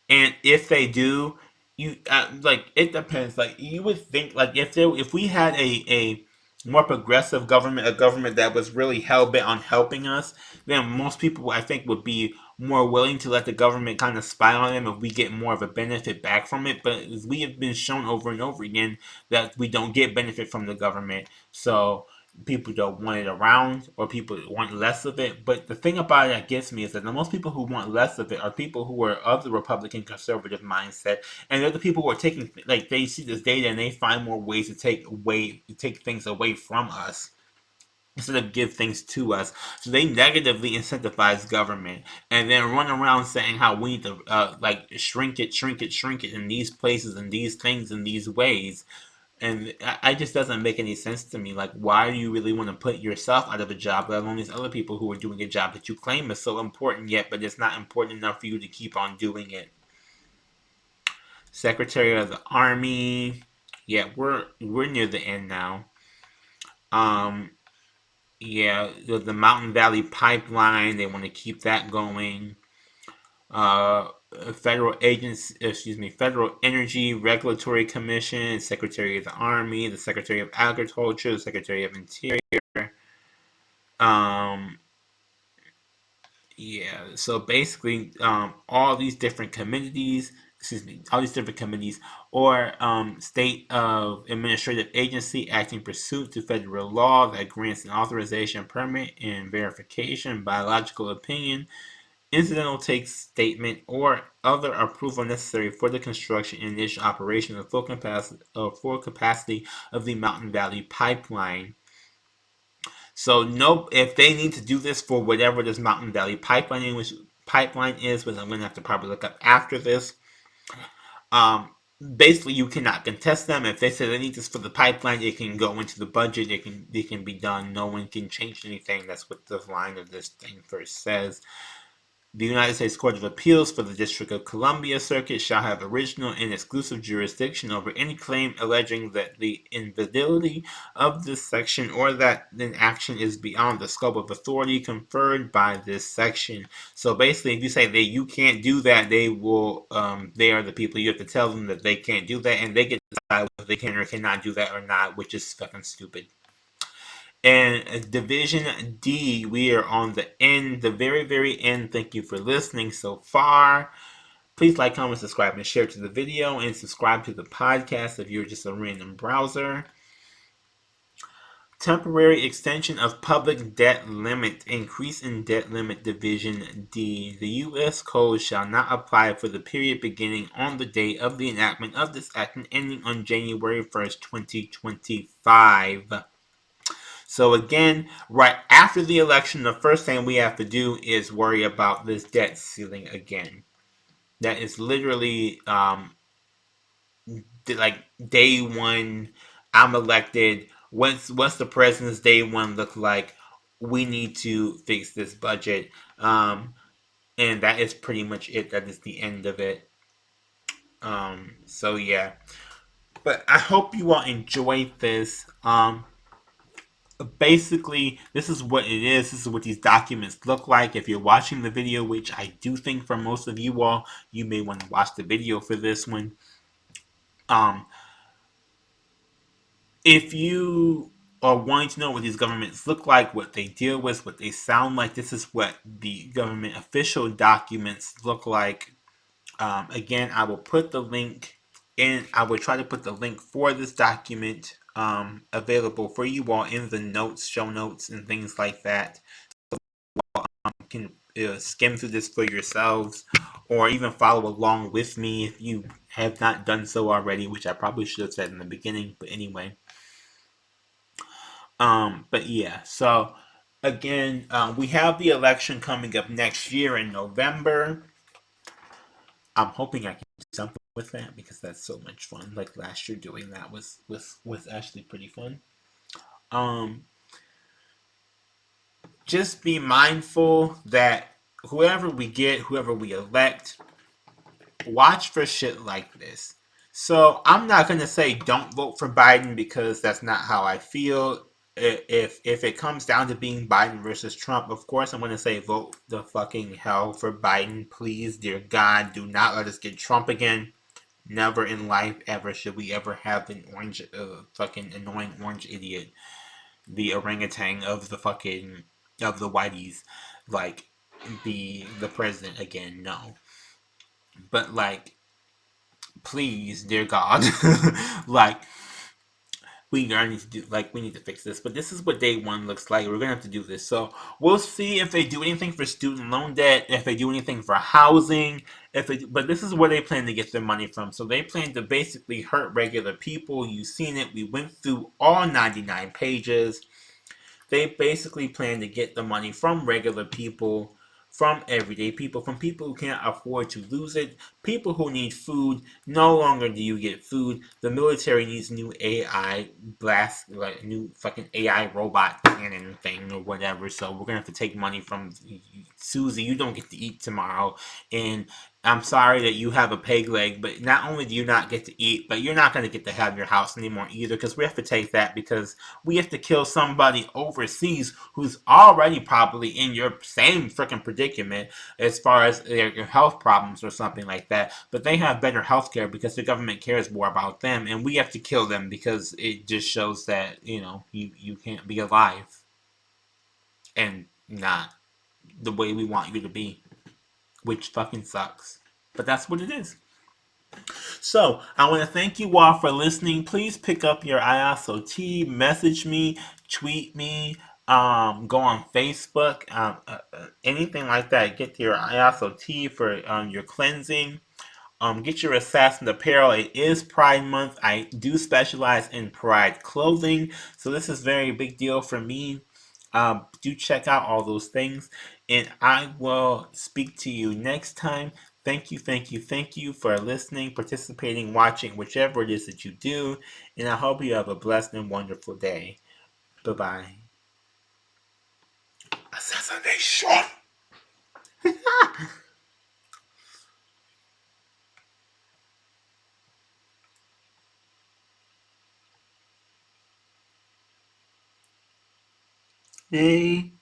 S1: And if they do, you like it depends. Like you would think, like if we had a more progressive government, a government that was really hell bent on helping us, then most people I think would be more willing to let the government kind of spy on them if we get more of a benefit back from it. But we have been shown over and over again that we don't get benefit from the government. So people don't want it around or people want less of it. But the thing about it that gets me is that the most people who want less of it are people who are of the Republican conservative mindset, and they're the people who are taking, like, they see this data and they find more ways to take things away from us instead of give things to us. So they negatively incentivize government and then run around saying how we need to like shrink it, shrink it, shrink it in these places and these things in these ways. And I just doesn't make any sense to me. Like, why do you really want to put yourself out of a job, let alone these other people who are doing a job that you claim is so important yet, but it's not important enough for you to keep on doing it? Secretary of the Army. Yeah, we're near the end now. Um, yeah, the Mountain Valley Pipeline. They want to keep that going. Uh, Federal agency, excuse me, Federal Energy Regulatory Commission, Secretary of the Army, the Secretary of Agriculture, the Secretary of Interior. Um, yeah, so basically, all these different committees, excuse me, all these different committees or state of administrative agency acting pursuant to federal law that grants an authorization, permit, and verification, biological opinion, incidental take statement, or other approval necessary for the construction and initial operation of full capacity of the Mountain Valley Pipeline. So no, if they need to do this for whatever this Mountain Valley pipeline is, which I'm gonna have to probably look up after this. Um, Basically, you cannot contest them. If they say they need this for the pipeline, it can go into the budget. It can be done. No one can change anything. That's what the line of this thing first says. The United States Court of Appeals for the District of Columbia Circuit shall have original and exclusive jurisdiction over any claim alleging that the invalidity of this section or that an action is beyond the scope of authority conferred by this section. So basically, if you say that you can't do that, they are the people. You have to tell them that they can't do that, and they get to decide whether they can or cannot do that or not, which is fucking stupid. And Division D, we are on the end, the very, very end. Thank you for listening so far. Please like, comment, subscribe, and share to the video, and subscribe to the podcast if you're just a random browser. Temporary extension of public debt limit. Increase in debt limit. Division D. The U.S. Code shall not apply for the period beginning on the date of the enactment of this act and ending on January 1st, 2025. So again, right after the election, the first thing we have to do is worry about this debt ceiling again. That is literally like day one. I'm elected. What's the president's day one look like? We need to fix this budget, and that is pretty much it. That is the end of it. So yeah, but I hope you all enjoyed this. Basically, this is what it is. This is what these documents look like. If you're watching the video, which I do think for most of you all, you may want to watch the video for this one. Um, if you are wanting to know what these governments look like, what they deal with, what they sound like, this is what the government official documents look like. Again, I will put the link in. I will try to put the link for this document available for you all in the notes, show notes, and things like that. Can skim through this for yourselves or even follow along with me if you have not done so already, which I probably should have said in the beginning, but anyway. But yeah, so again, we have the election coming up next year in November. I'm hoping I can do something with that because that's so much fun. Like last year doing that was actually pretty fun. Um, just be mindful that whoever we elect, watch for shit like this. So I'm not gonna say don't vote for Biden because that's not how I feel. If it comes down to being Biden versus Trump, of course I'm gonna say vote the fucking hell for Biden, please, dear God, do not let us get Trump again. Never in life ever should we ever have an orange, fucking annoying orange idiot, the orangutan of the fucking of the whiteys, like be the president again. No, but like please, dear God, like we need to do, like, we need to fix this. But this is what day one looks like. We're gonna have to do this. So we'll see if they do anything for student loan debt, if they do anything for housing, if they, but this is where they plan to get their money from. So they plan to basically hurt regular people. You've seen it. We went through all 99 pages. They basically plan to get the money from regular people, from everyday people, from people who can't afford to lose it, people who need food. No longer do you get food. The military needs new AI blast, like new fucking AI robot cannon thing or whatever. So we're gonna have to take money from Susie. You don't get to eat tomorrow, and I'm sorry that you have a peg leg, but not only do you not get to eat, but you're not going to get to have your house anymore either, because we have to take that because we have to kill somebody overseas who's already probably in your same freaking predicament as far as their health problems or something like that. But they have better health care because the government cares more about them, and we have to kill them because it just shows that, you can't be alive and not the way we want you to be, which fucking sucks. But that's what it is. So I want to thank you all for listening. Please pick up your ISOT, message me, tweet me, go on Facebook, anything like that. Get your ISOT for your cleansing. Get your assassin apparel. It is Pride Month. I do specialize in Pride clothing, so this is a very big deal for me. Do check out all those things, and I will speak to you next time. Thank you, thank you, thank you for listening, participating, watching, whichever it is that you do, and I hope you have a blessed and wonderful day. Bye bye. Assassination! Hey.